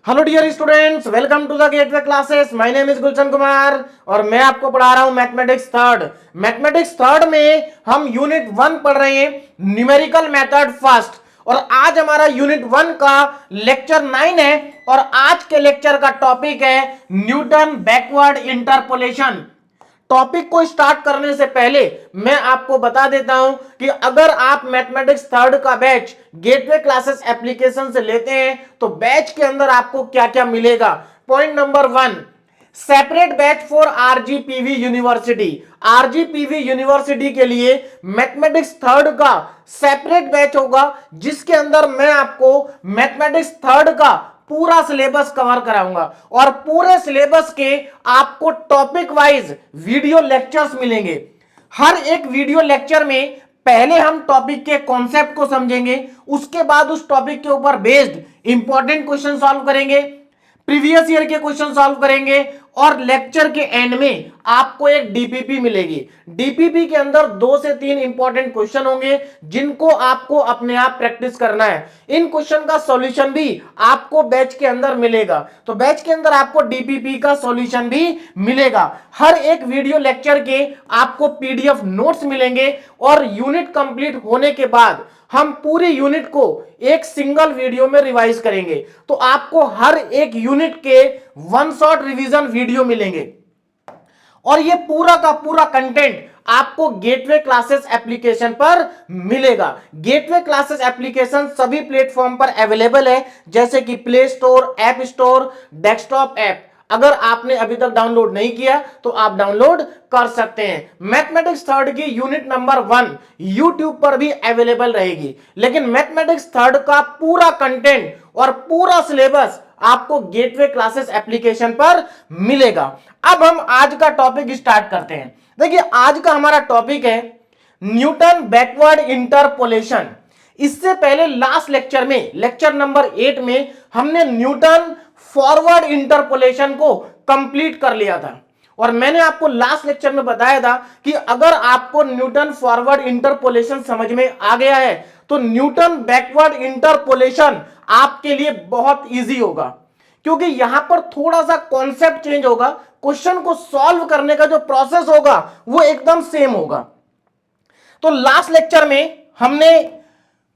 Hello dear students, welcome to the gateway classes. My name is Gulshan Kumar और मैं आपको पढ़ा रहा हूं मैथमेटिक्स थर्ड में हम यूनिट 1 पढ़ रहे हैं, न्यूमेरिकल मेथड फर्स्ट। और आज हमारा यूनिट 1 का लेक्चर 9 है और आज के लेक्चर का टॉपिक है न्यूटन बैकवर्ड इंटरपोलेशन। टॉपिक को स्टार्ट करने से पहले मैं आपको बता देता हूं कि अगर आप मैथमेटिक्स थर्ड का बैच गेटवे क्लासेस एप्लीकेशन से लेते हैं तो बैच के अंदर आपको क्या क्या मिलेगा। Point number 1, separate batch for RGPV university. RGPV university के लिए मैथमेटिक्स थर्ड का सेपरेट बैच होगा जिसके अंदर मैं आपको मैथमेटिक्स थर्ड का पूरा सिलेबस कवर कराऊंगा और पूरे सिलेबस के आपको टॉपिक वाइज वीडियो लेक्चर्स मिलेंगे। हर एक वीडियो लेक्चर में पहले हम टॉपिक के कॉन्सेप्ट को समझेंगे, उसके बाद उस टॉपिक के ऊपर बेस्ड इंपॉर्टेंट क्वेश्चन सॉल्व करेंगे, प्रीवियस ईयर के क्वेश्चन सॉल्व करेंगे और लेक्चर के एंड में आपको एक डीपीपी मिलेगी। डीपीपी के अंदर 2 से 3 इंपॉर्टेंट क्वेश्चन होंगे जिनको आपको अपने आप प्रैक्टिस करना है। इन क्वेश्चन का सॉल्यूशन भी आपको बैच के अंदर मिलेगा, तो बैच के अंदर आपको डीपीपी का सॉल्यूशन भी मिलेगा। हर एक वीडियो लेक्चर के आपको पीडीएफ नोट्स मिलेंगे और यूनिट कंप्लीट होने के बाद हम पूरी यूनिट को एक सिंगल वीडियो में रिवाइज करेंगे, तो आपको हर एक यूनिट के वन शॉट रिवीजन वीडियो मिलेंगे और ये पूरा का पूरा कंटेंट आपको गेटवे क्लासेस एप्लीकेशन पर मिलेगा। गेटवे क्लासेस एप्लीकेशन सभी प्लेटफॉर्म पर अवेलेबल है, जैसे कि play store, app store, desktop app. अगर आपने अभी तक डाउनलोड नहीं किया तो आप डाउनलोड कर सकते हैं। मैथमेटिक्स थर्ड की यूनिट नंबर 1 यूट्यूब पर भी अवेलेबल रहेगी, लेकिन मैथमेटिक्स थर्ड का पूरा कंटेंट और पूरा सिलेबस आपको गेटवे क्लासेस एप्लीकेशन पर मिलेगा। अब हम आज का टॉपिक स्टार्ट करते हैं। देखिए, आज का हमारा टॉपिक है न्यूटन बैकवर्ड इंटरपोलेशन। इससे पहले लास्ट लेक्चर में, लेक्चर नंबर 8 में हमने न्यूटन फॉरवर्ड इंटरपोलेशन को कंप्लीट कर लिया था और मैंने आपको लास्ट लेक्चर में बताया था कि अगर आपको न्यूटन फॉरवर्ड इंटरपोलेशन समझ में आ गया है तो न्यूटन बैकवर्ड इंटरपोलेशन आपके लिए बहुत इजी होगा, क्योंकि यहां पर थोड़ा सा कॉन्सेप्ट चेंज होगा। क्वेश्चन को सॉल्व करने का जो प्रोसेस होगा वो एकदम सेम होगा। तो लास्ट लेक्चर में हमने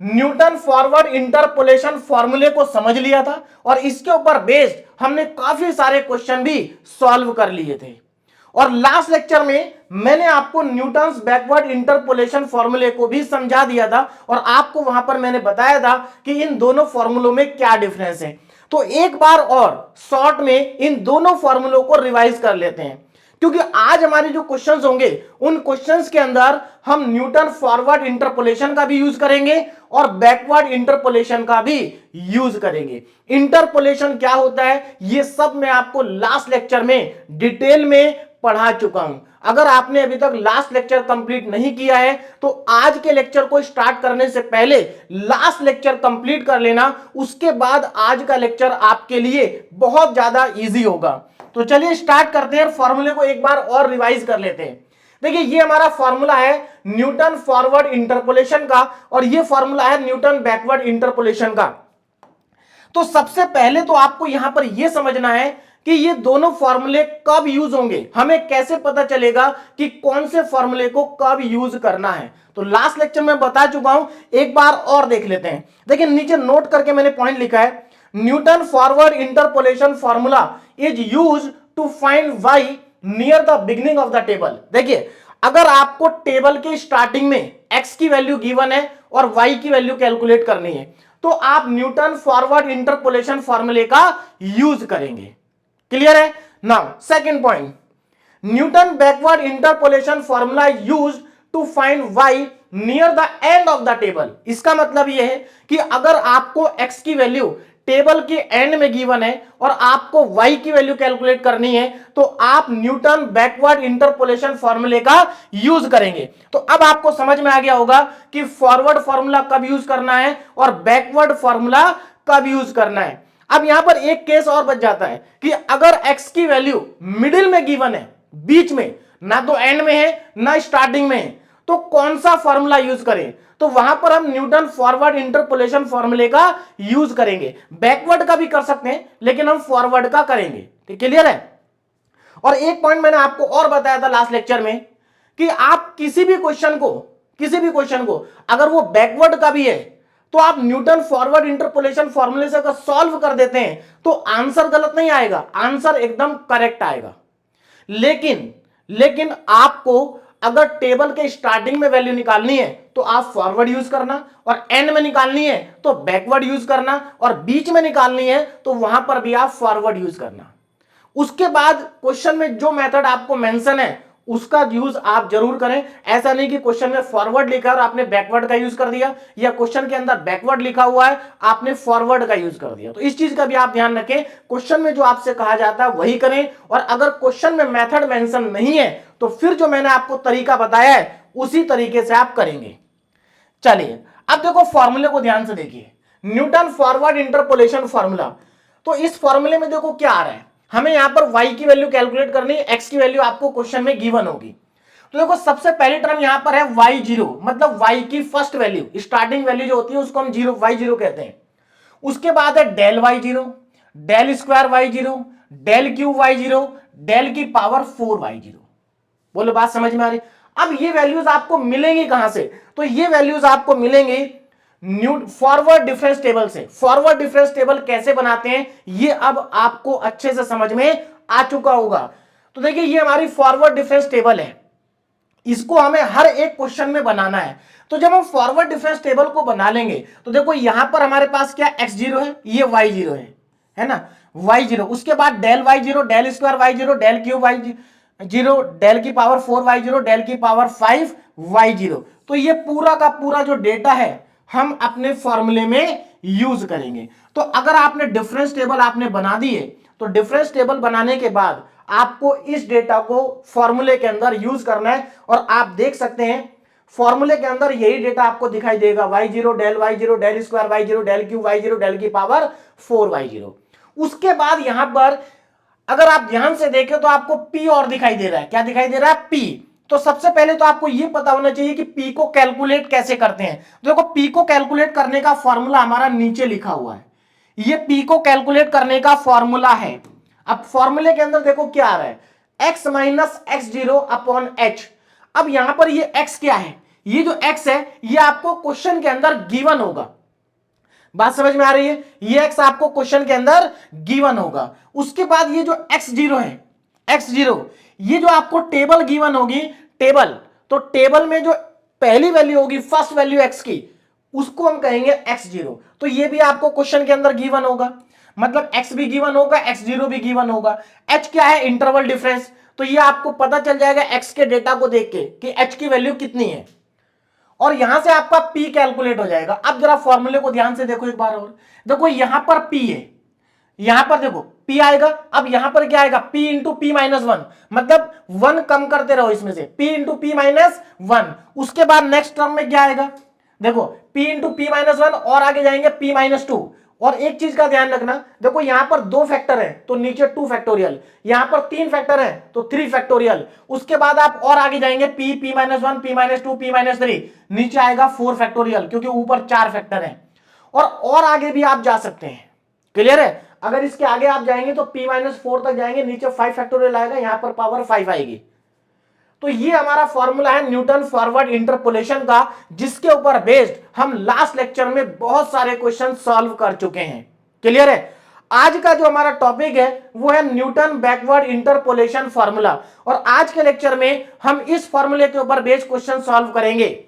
न्यूटन फॉरवर्ड इंटरपोलेशन फॉर्मूले को समझ लिया था और इसके ऊपर बेस्ड हमने काफी सारे क्वेश्चन भी सॉल्व कर लिए थे। और लास्ट लेक्चर में मैंने आपको न्यूटन्स बैकवर्ड इंटरपोलेशन फॉर्मूले को भी समझा दिया था और आपको वहां पर मैंने बताया था कि इन दोनों फॉर्मूलों में क्या डिफरेंस है। तो एक बार और शॉर्ट में इन दोनों फॉर्मूलों को रिवाइज कर लेते हैं, क्योंकि आज हमारे जो क्वेश्चंस होंगे उन क्वेश्चंस के अंदर हम न्यूटन फॉरवर्ड इंटरपोलेशन का भी यूज करेंगे और बैकवर्ड इंटरपोलेशन का भी यूज करेंगे। इंटरपोलेशन क्या होता है ये सब मैं आपको लास्ट लेक्चर में डिटेल में पढ़ा चुका हूं। अगर आपने अभी तक लास्ट लेक्चर कंप्लीट नहीं किया है तो आज के लेक्चर को स्टार्ट करने से पहले लास्ट लेक्चर कंप्लीट कर लेना, उसके बाद आज का लेक्चर आपके लिए बहुत ज्यादा इजी होगा। तो चलिए स्टार्ट करते हैं, फॉर्मूले को एक बार और रिवाइज कर लेते हैं। देखिए, ये हमारा फॉर्मूला है न्यूटन फॉरवर्ड इंटरपोलेशन का और ये फॉर्मूला है न्यूटन बैकवर्ड इंटरपोलेशन का। तो सबसे पहले तो आपको यहां पर यह समझना है कि ये दोनों फॉर्मूले कब यूज होंगे, हमें कैसे पता चलेगा कि कौन से फॉर्मूले को कब यूज करना है। तो लास्ट लेक्चर में बता चुका हूं, एक बार और देख लेते हैं। देखिए, नीचे नोट करके मैंने पॉइंट लिखा है, Newton forward interpolation formula is use to find Y near the beginning of the table. देखिए, अगर आपको टेबल के स्टार्टिंग में x की वैल्यू गिवन है और y की वैल्यू कैलकुलेट करनी है तो आप न्यूटन फॉरवर्ड इंटरपोलेशन फॉर्मूले का यूज करेंगे। क्लियर है? Now second point, Newton backward interpolation formula use to find y near the end of the table. इसका मतलब यह है कि अगर आपको x की वैल्यू टेबल के एंड में गिवन है और आपको y की वैल्यू कैलकुलेट करनी है तो आप न्यूटन बैकवर्ड इंटरपोलेशन फॉर्मूले का यूज करेंगे। तो अब आपको समझ में आ गया होगा कि फॉरवर्ड फॉर्मूला कब यूज करना है और बैकवर्ड फॉर्मूला कब यूज करना है। अब यहां पर एक केस और बच जाता है कि अगर x की वैल्यू मिडिल में गिवन है, बीच में, ना तो एंड में है ना स्टार्टिंग में है, तो कौन सा फॉर्मूला यूज करें। तो वहां पर हम न्यूटन फॉरवर्ड इंटरपोलेशन फॉर्मूले का यूज करेंगे। बैकवर्ड का भी कर सकते हैं लेकिन हम फॉरवर्ड का करेंगे। क्लियर है? और एक पॉइंट मैंने आपको और बताया था लास्ट लेक्चर में कि आप किसी भी क्वेश्चन को अगर वो बैकवर्ड का भी है तो आप न्यूटन फॉरवर्ड इंटरपोलेशन फॉर्मूले से अगर सॉल्व कर देते हैं तो आंसर गलत नहीं आएगा, आंसर एकदम करेक्ट आएगा। लेकिन आपको अगर टेबल के स्टार्टिंग में वैल्यू निकालनी है तो आप फॉरवर्ड यूज करना, और एंड में निकालनी है तो बैकवर्ड यूज करना, और बीच में निकालनी है तो वहां पर भी आप फॉरवर्ड यूज करना। उसके बाद क्वेश्चन में जो मेथड आपको मेंशन है उसका यूज आप जरूर करें। ऐसा नहीं कि क्वेश्चन में फॉरवर्ड लिखा है और आपने बैकवर्ड का यूज कर दिया, या क्वेश्चन के अंदर बैकवर्ड लिखा हुआ है आपने फॉरवर्ड का यूज कर दिया। तो इस चीज का भी आप ध्यान रखें, क्वेश्चन में जो आपसे कहा जाता है वही करें, और अगर क्वेश्चन में मेथड मेंशन नहीं है तो फिर जो मैंने आपको तरीका बताया है उसी तरीके से आप करेंगे। चलिए अब देखो फॉर्मूले को ध्यान से देखिए, न्यूटन फॉरवर्ड इंटरपोलेशन फॉर्मूला। तो इस फॉर्मूले में देखो क्या आ रहा है, हमें यहां पर y की वैल्यू कैलकुलेट करनी है, x की वैल्यू आपको क्वेश्चन में गिवन होगी। तो देखो सबसे पहली टर्म यहां पर है y0, मतलब y की फर्स्ट वैल्यू, स्टार्टिंग वैल्यू जो होती है उसको हम y0 कहते हैं। उसके बाद है del y0, del square y0, del cube y0, del की पावर 4y0। बोलो बात समझ में आ रही? अब ये वैल्यूज आपको मिलेंगी कहां से? तो ये वैल्यूज आपको मिलेंगी फॉरवर्ड डिफरेंस टेबल से। फॉरवर्ड डिफरेंस टेबल कैसे बनाते हैं ये अब आपको अच्छे से समझ में आ चुका होगा। तो देखिए ये हमारी फॉरवर्ड डिफरेंस टेबल है, इसको हमें हर एक क्वेश्चन में बनाना है। तो जब हम फॉरवर्ड डिफरेंस टेबल को बना लेंगे तो देखो यहां पर हमारे पास क्या x0 है, ये y0 है ना, y0। उसके बाद del y0, del square y0, del cube y0, del की पावर 4y0, डेल की पावर 5y0। तो ये पूरा का पूरा जो डेटा है हम अपने फॉर्मूले में यूज करेंगे। तो अगर आपने डिफरेंस टेबल आपने बना दिए तो डिफरेंस टेबल बनाने के बाद आपको इस डेटा को फॉर्मूले के अंदर यूज करना है, और आप देख सकते हैं फॉर्मूले के अंदर यही डेटा आपको दिखाई देगा, y0, del square y0, del cube y0, del की पावर 4y0। उसके बाद यहां पर अगर आप ध्यान से देखें तो आपको p और दिखाई दे रहा है। क्या दिखाई दे रहा है? p। तो सबसे पहले तो आपको यह पता होना चाहिए कि p को कैलकुलेट कैसे करते हैं। तो देखो p को कैलकुलेट करने का फॉर्मूला हमारा नीचे लिखा हुआ है, ये p को कैलकुलेट करने का फॉर्मूला है। अब फॉर्मूले के अंदर देखो क्या आ रहा है, x minus x0 upon h। अब यहां पर ये x क्या है, ये जो x है ये आपको क्वेश्चन के अंदर गिवन होगा। बात समझ में आ रही है? ये x आपको क्वेश्चन के अंदर गिवन होगा। उसके बाद ये जो x0 है, x0 ये जो आपको टेबल गिवन होगी, टेबल, तो टेबल में जो पहली वैल्यू होगी, फर्स्ट वैल्यू x की, उसको हम कहेंगे x0। तो ये भी आपको क्वेश्चन के अंदर गिवन होगा, मतलब x भी गिवन होगा, x0 भी गिवन होगा। h क्या है? Interval difference. तो ये आपको पता चल जाएगा x के डेटा को देख के कि h की वैल्यू कितनी है, और यहां से आपका p कैलकुलेट हो जाएगा। अब जरा फॉर्मूले को ध्यान से देखो एक बार और, देखो यहां पर p है, यहां पर देखो p आएगा। अब यहां पर क्या आएगा? p इंटू p माइनस 1, मतलब 1 कम करते रहो इसमें से, p इंटू p माइनस 1। उसके बाद नेक्स्ट टर्म में क्या आएगा? देखो p इंटू p माइनस 1, और आगे जाएंगे p माइनस 2। और एक चीज का ध्यान रखना, देखो यहां पर 2 फैक्टर है तो नीचे 2 फैक्टोरियल, यहां पर 3 फैक्टर है तो 3 फैक्टोरियल। उसके बाद आप और आगे जाएंगे p, p minus 1, p minus 2, p minus 3, नीचे आएगा 4 फैक्टोरियल क्योंकि ऊपर 4 फैक्टर है। और आगे भी आप जा सकते हैं। क्लियर है? अगर इसके आगे आप जाएंगे तो p माइनस 4 तक जाएंगे, नीचे 5 फैक्टोरियल आएगा, यहां पर पावर 5 आएगी। तो ये हमारा फॉर्मूला है न्यूटन फॉरवर्ड इंटरपोलेशन का, जिसके ऊपर बेस्ड हम लास्ट लेक्चर में बहुत सारे क्वेश्चन सॉल्व कर चुके हैं। क्लियर है? आज का जो हमारा टॉपिक है वो है न्यूटन बैकवर्ड इंटरपोलेशन फॉर्मूला, और आज के लेक्चर में हम इस फॉर्मूले के ऊपर बेस्ड क्वेश्चन सॉल्व करेंगे।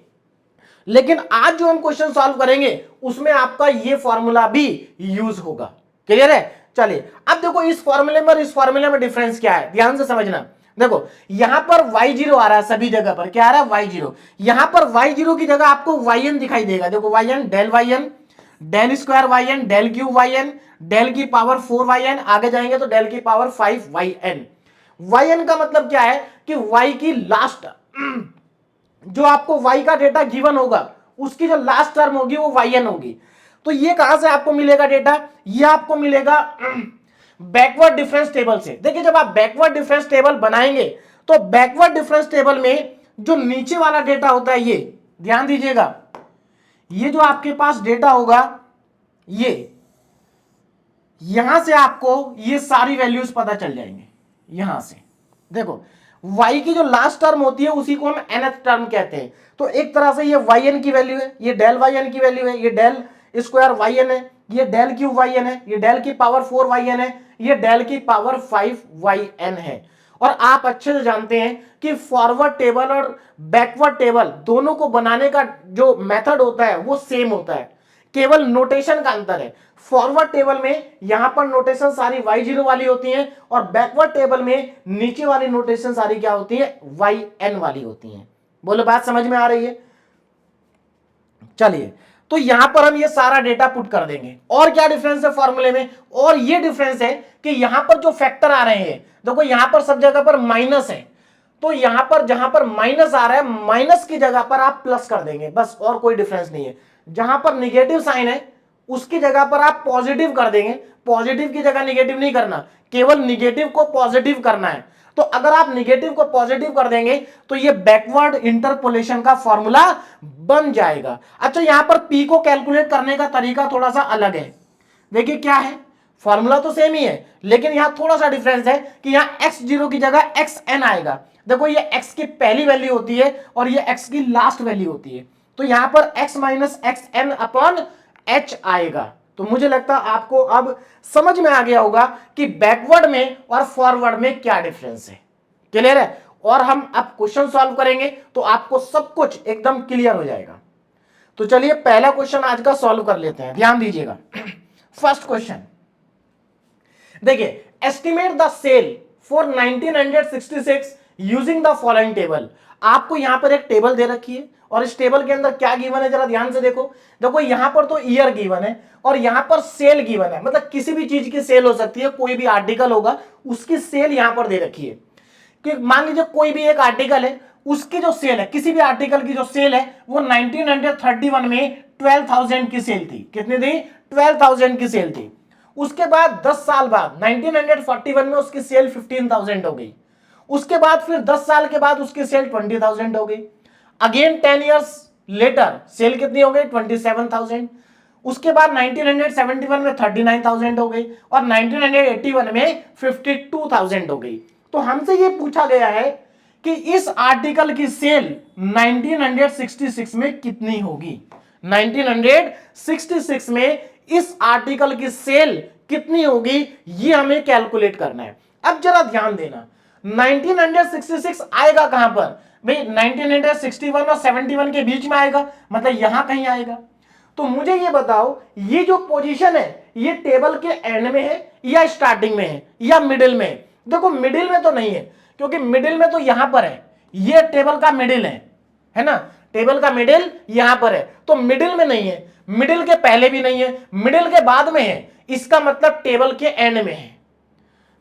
लेकिन आज जो हम क्वेश्चन सॉल्व करेंगे उसमें आपका ये फॉर्मूला भी यूज होगा। क्लियर है? चलिए अब देखो इस फॉर्मूले में और इस फॉर्मूले में डिफरेंस क्या है, ध्यान से समझना। देखो यहां पर y0 आ रहा है, सभी जगह पर क्या आ रहा है? y0। यहां पर y0 की जगह आपको yn दिखाई देगा। देखो yn, del square yn, del cube yn, del की पावर 4yn, आगे जाएंगे तो डेल की पावर 5yn। yn का मतलब क्या है कि y की लास्ट, जो आपको y का डेटा गिवन होगा उसकी जो लास्ट टर्म होगी वो yn होगी। तो ये कहां से आपको मिलेगा डेटा? ये आपको मिलेगा बैकवर्ड डिफरेंस टेबल से। देखिए जब आप बैकवर्ड डिफरेंस टेबल बनाएंगे तो बैकवर्ड डिफरेंस टेबल में जो नीचे वाला डेटा होता है, ये ध्यान दीजिएगा, ये जो आपके पास डेटा होगा, ये यहां से आपको ये सारी वैल्यूज पता चल जाएंगे। यहां से देखो y की जो लास्ट टर्म होती है उसी को हम nth टर्म कहते हैं। तो एक तरह से ये yn की वैल्यू है, ये डेल yn की वैल्यू है, ये डेल स्क्वायर yn है, ये डेल क्यूब yn है, ये डेल की पावर 4 yn है, ये डेल की पावर 5 yn है। और आप अच्छे से जानते हैं कि फॉरवर्ड टेबल और बैकवर्ड टेबल दोनों को बनाने का जो मेथड होता है वो सेम होता है, केवल नोटेशन का अंतर है। फॉरवर्ड टेबल में यहां पर नोटेशन सारी y0 वाली होती है और बैकवर्ड टेबल में नीचे वाली नोटेशन सारी क्या होती है, yn वाली होती है। बोलो बात समझ में आ रही है? चलिए, तो यहां पर हम ये सारा डेटा पुट कर देंगे। और क्या डिफरेंस है फॉर्मूले में? और ये डिफरेंस है कि यहां पर जो फैक्टर आ रहे हैं, देखो यहां पर सब जगह पर माइनस है, तो यहां पर जहां पर माइनस आ रहा है माइनस की जगह पर आप प्लस कर देंगे, बस, और कोई डिफरेंस नहीं है। जहां पर निगेटिव साइन है उसकी जगह पर आप पॉजिटिव कर देंगे, पॉजिटिव की जगह निगेटिव नहीं करना, केवल निगेटिव को पॉजिटिव करना है। तो अगर आप निगेटिव को पॉजिटिव कर देंगे तो ये बैकवर्ड इंटरपोलेशन का फॉर्मूला बन जाएगा। अच्छा, यहां पर p को कैलकुलेट करने का तरीका थोड़ा सा अलग है। देखिए क्या है, फॉर्मूला तो सेम ही है लेकिन यहां थोड़ा सा डिफरेंस है कि यहां x0 की जगह xn आएगा। देखो ये x की पहली वैल्यू होती है और ये x की लास्ट वैल्यू होती है, तो यहां पर x minus xn upon h आएगा। तो मुझे लगता है आपको अब समझ में आ गया होगा कि बैकवर्ड में और फॉरवर्ड में क्या डिफरेंस है। क्लियर है? और हम अब क्वेश्चन सॉल्व करेंगे तो आपको सब कुछ एकदम क्लियर हो जाएगा। तो चलिए पहला क्वेश्चन आज का सॉल्व कर लेते हैं, ध्यान दीजिएगा। फर्स्ट क्वेश्चन देखिए, estimate the sale for 1966 using the following table. आपको यहां पर एक टेबल दे रखी है और इस टेबल के अंदर क्या गिवन है जरा ध्यान से देखो। देखो यहां पर तो ईयर गिवन है और यहां पर सेल गिवन है, मतलब किसी भी चीज की सेल हो सकती है, कोई भी आर्टिकल होगा उसकी सेल यहां पर दे रखी है। कि मान लीजिए कोई भी एक आर्टिकल है, उसकी जो सेल है, किसी भी आर्टिकल की जो सेल है वो 1931 में 12,000 की सेल थी। कितनी थी? 12,000 की सेल थी। उसके बाद 10 साल बाद 1941 में उसकी सेल 15,000 हो गई। उसके बाद फिर 10 साल के बाद उसकी सेल 20,000 हो गई। अगेन 10 इयर्स लेटर सेल कितनी हो गई? 27,000। उसके बाद 1971 में 39,000 हो गई और 1981 में 52,000 हो गई। तो हमसे ये पूछा गया है कि इस आर्टिकल की सेल 1966 में कितनी होगी। 1966 में इस आर्टिकल की सेल कितनी होगी ये हमें कैलकुलेट करना है। अब जरा ध्यान देना, 1966 आएगा कहां पर भाई? 1961 और 71 के बीच में आएगा, मतलब यहां कहीं आएगा। तो मुझे ये बताओ, ये जो पोजीशन है ये टेबल के एंड में है या स्टार्टिंग में है या मिडिल में है? देखो मिडिल में तो नहीं है, क्योंकि मिडिल में तो यहां पर है, ये टेबल का मिडिल है ना, टेबल का मिडिल यहां पर है, तो मिडिल में नहीं है, मिडिल के पहले भी नहीं है, मिडिल के बाद में है, इसका मतलब टेबल के एंड में है।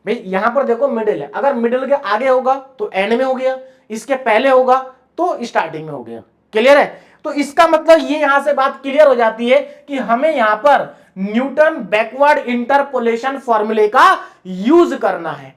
भाई यहां पर देखो मिडिल है, अगर मिडिल के आगे होगा तो एंड में हो गया, इसके पहले होगा तो स्टार्टिंग में हो गया। क्लियर है? तो इसका मतलब ये यहां से बात क्लियर हो जाती है कि हमें यहां पर न्यूटन बैकवर्ड इंटरपोलेशन फॉर्मूले का यूज करना है।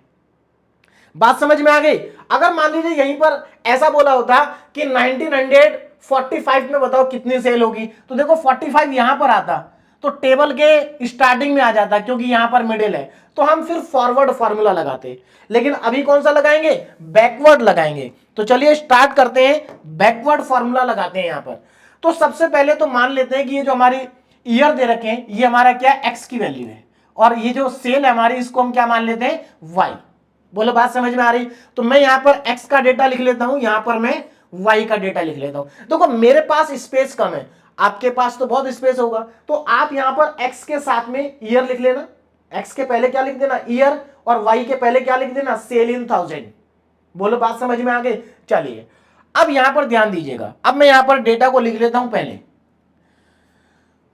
बात समझ में आ गई? अगर मान लीजिए यहीं पर ऐसा बोला होता कि 1945 में बताओ कितनी सेल होगी, तो देखो 45 यहां पर आता तो टेबल के स्टार्टिंग में आ जाता, क्योंकि यहां पर मिडिल है, तो हम फिर फॉरवर्ड फॉर्मूला लगाते। लेकिन अभी कौन सा लगाएंगे? बैकवर्ड लगाएंगे। तो चलिए स्टार्ट करते हैं, बैकवर्ड फॉर्मूला लगाते हैं यहां पर। तो सबसे पहले तो मान लेते हैं कि ये जो हमारी ईयर दे रखे हैं ये हमारा क्या है? एक्स की वैल्यू है, और ये जो सेल है हमारी इसको हम क्या मान लेते हैं? वाई। बोलो बात समझ में आ रही? तो मैं यहां पर एक्स का डेटा लिख लेता हूं, यहां पर मैं वाई का डेटा लिख लेता हूं। देखो मेरे पास स्पेस कम है, आपके पास तो बहुत स्पेस होगा, तो आप यहां पर एक्स के साथ में ईयर लिख लेना, एक्स के पहले क्या लिख देना? ईयर, और वाई के पहले क्या लिख देना? सेल इन 1000। बोलो बात समझ में आ गई? चलिए अब यहां पर ध्यान दीजिएगा, अब मैं यहां पर डेटा को लिख लेता हूं पहले,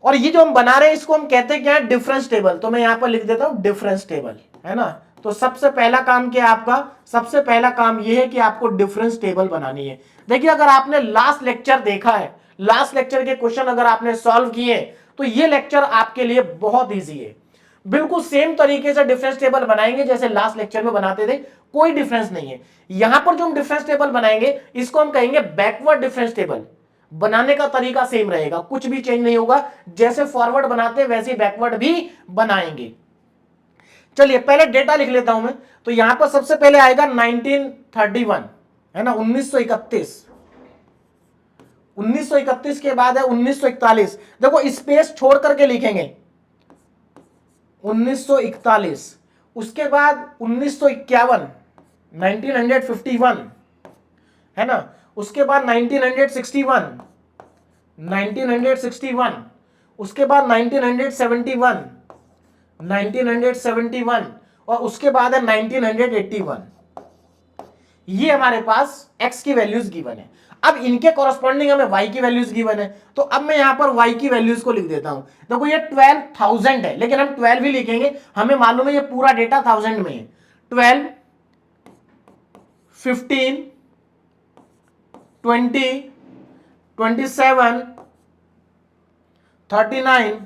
और ये जो हम बना रहे हैं इसको हम कहते हैं क्या है? Difference table. तो मैं यहां पर लिख देता हूं डिफरेंस टेबल, है ना। तो सबसे पहला काम क्या है आपका? सबसे पहला काम यह है कि आपको डिफरेंस टेबल बनानी है। देखिए अगर आपने लास्ट लेक्चर देखा है, लास्ट लेक्चर के क्वेश्चन अगर आपने सॉल्व किए तो ये लेक्चर आपके लिए बहुत इजी है। बिल्कुल सेम तरीके से डिफरेंस टेबल बनाएंगे जैसे लास्ट लेक्चर में बनाते थे, कोई डिफरेंस नहीं है। यहां पर जो हम डिफरेंस टेबल बनाएंगे इसको हम कहेंगे बैकवर्ड डिफरेंस टेबल। बनाने का तरीका सेम रहेगा, कुछ भी चेंज नहीं होगा, जैसे फॉरवर्ड बनाते हैं वैसे बैकवर्ड भी बनाएंगे। चलिए पहले डेटा लिख लेता हूं मैं। तो यहां पर सबसे पहले आएगा 1931, है ना, 1931। 1931 के बाद है 1941। देखो स्पेस छोड़ करके लिखेंगे 1941, उसके बाद 1951, 1951, है ना, उसके बाद 1961, 1961, उसके बाद 1971, 1971, और उसके बाद है 1981। ये हमारे पास x की वैल्यूज गिवन है। अब इनके कॉरस्पॉन्डिंग हमें y की वैल्यूज गिवन है, तो अब मैं यहां पर y की वैल्यूज को लिख देता हूं। देखो ये 12,000 है, लेकिन हम 12 ही लिखेंगे, हमें मालूम है ये पूरा डेटा 1000 में है। 12, 15, 20, 27, 39,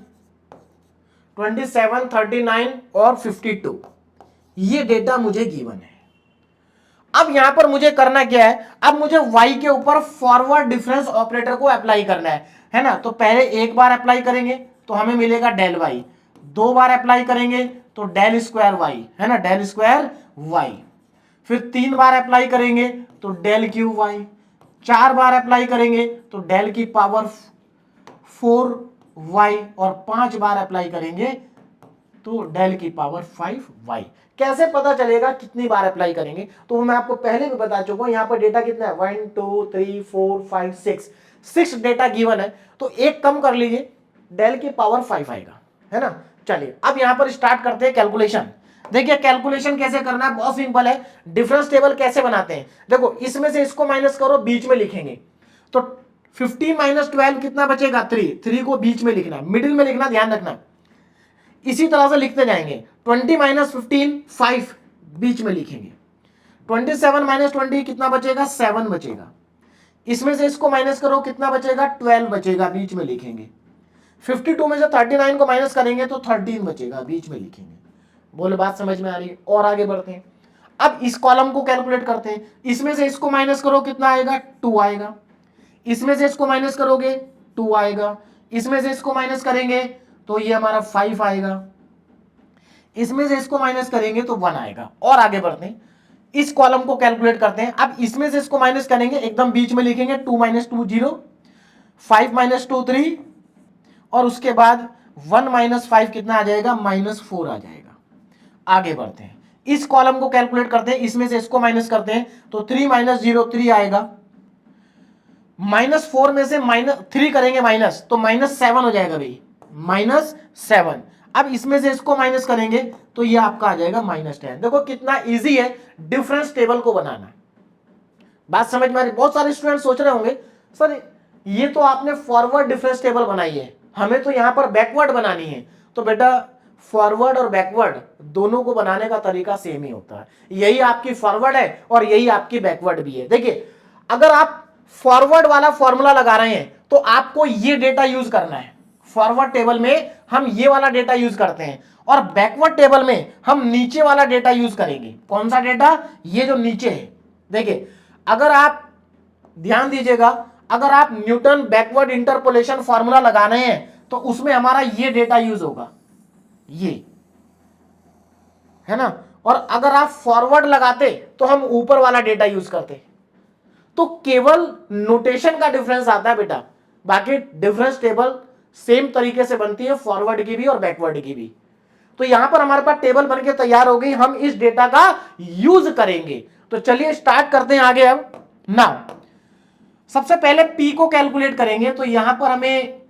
27, 39 और 52, ये डेटा मुझे गिवन है। अब यहां पर मुझे करना क्या है, अब मुझे y के ऊपर फॉरवर्ड डिफरेंस ऑपरेटर को अप्लाई करना है ना। तो पहले एक बार अप्लाई करेंगे तो हमें मिलेगा डेल y, दो बार अप्लाई करेंगे तो डेल स्क्वायर y, है ना, डेल स्क्वायर y, फिर तीन बार अप्लाई करेंगे तो डेल क्यू y, चार बार अप्लाई करेंगे तो डेल की पावर 4y, और पांच बार अप्लाई करेंगे तो डेल की पावर 5y। कैसे पता चलेगा कितनी बार अप्लाई करेंगे, तो मैं आपको पहले भी बता चुका हूं, यहां पर डेटा कितना है 1 2 3 4 5 6 डेटा गिवन है, तो एक कम कर लीजिए, डेल की पावर 5 आएगा, है ना। चलिए अब यहां पर स्टार्ट करते हैं कैलकुलेशन। देखिए कैलकुलेशन कैसे करना है, बहुत सिंपल है। डिफरेंस टेबल कैसे बनाते हैं, देखो इसमें से इसको माइनस करो, बीच में लिखेंगे, तो 15 माइनस 12 कितना बचेगा 3, 3 को बीच में लिखना, मिडिल में लिखना, ध्यान रखना। इसी तरह से लिखते जाएंगे, 20 माइनस 15 5 बीच में लिखेंगे, 27 माइनस 20 कितना बचेगा 7 बचेगा, इसमें से इसको माइनस करो कितना बचेगा 12 बचेगा, बीच में लिखेंगे। 52 में से 39 को माइनस करेंगे तो 13 बचेगा, बीच में लिखेंगे। बोले बात समझ में आ रही है, और आगे बढ़ते हैं। अब इस कॉलम को कैलकुलेट करते हैं, इसमें से इसको माइनस करो कितना आएगा 2 आएगा, इसमें से इसको माइनस करोगे 2 आएगा, इसमें से इसको माइनस करेंगे तो ये हमारा 5 आएगा, इसमें से इसको माइनस करेंगे तो 1 आएगा। और आगे बढ़ते हैं, इस कॉलम को कैलकुलेट करते हैं। अब इसमें से इसको माइनस करेंगे, एकदम बीच में लिखेंगे 2 माइनस 2 0, 5 माइनस 2 3, और उसके बाद 1 माइनस 5 कितना आ जाएगा -4 आ जाएगा। आगे बढ़ते हैं, इस कॉलम को कैलकुलेट करते हैं, इसमें से इसको माइनस करते हैं तो 3 माइनस 0 3 आएगा, -4 में से -3 करेंगे माइनस तो -7 हो जाएगा भाई, -7। अब इसमें से इसको माइनस करेंगे तो ये आपका आ जाएगा -10। देखो कितना इजी है डिफरेंस टेबल को बनाना, बात समझ में आ रही। बहुत सारे स्टूडेंट सोच रहे होंगे सर ये तो आपने फॉरवर्ड डिफरेंस टेबल बनाई है, हमें तो यहां पर बैकवर्ड बनानी है। तो बेटा फॉरवर्ड और बैकवर्ड दोनों को बनाने का तरीका सेम ही होता है, यही आपकी फॉरवर्ड है और यही आपकी बैकवर्ड भी है। देखिए अगर आप फॉरवर्ड वाला फॉर्मूला लगा रहे हैं तो आपको ये डेटा यूज करना है, फॉरवर्ड टेबल में हम ये वाला डेटा यूज करते हैं, और बैकवर्ड टेबल में हम नीचे वाला डेटा यूज करेंगे। कौन सा डेटा, ये जो नीचे है। देखिए अगर आप ध्यान दीजिएगा, अगर आप न्यूटन बैकवर्ड इंटरपोलेशन फॉर्मूला लगा रहे हैं तो उसमें हमारा ये डेटा यूज होगा, ये है ना, और अगर आप फॉरवर्ड लगाते तो हम ऊपर वाला डेटा यूज करते। तो केवल नोटेशन का डिफरेंस आता है बेटा, बाकी डिफरेंस टेबल सेम तरीके से बनती है, फॉरवर्ड की भी और बैकवर्ड की भी। तो यहां पर हमारे पास टेबल बनके तैयार हो गई, हम इस डेटा का यूज करेंगे। तो चलिए स्टार्ट करते हैं आगे। अब नाउ सबसे पहले P को कैलकुलेट करेंगे, तो यहां पर हमें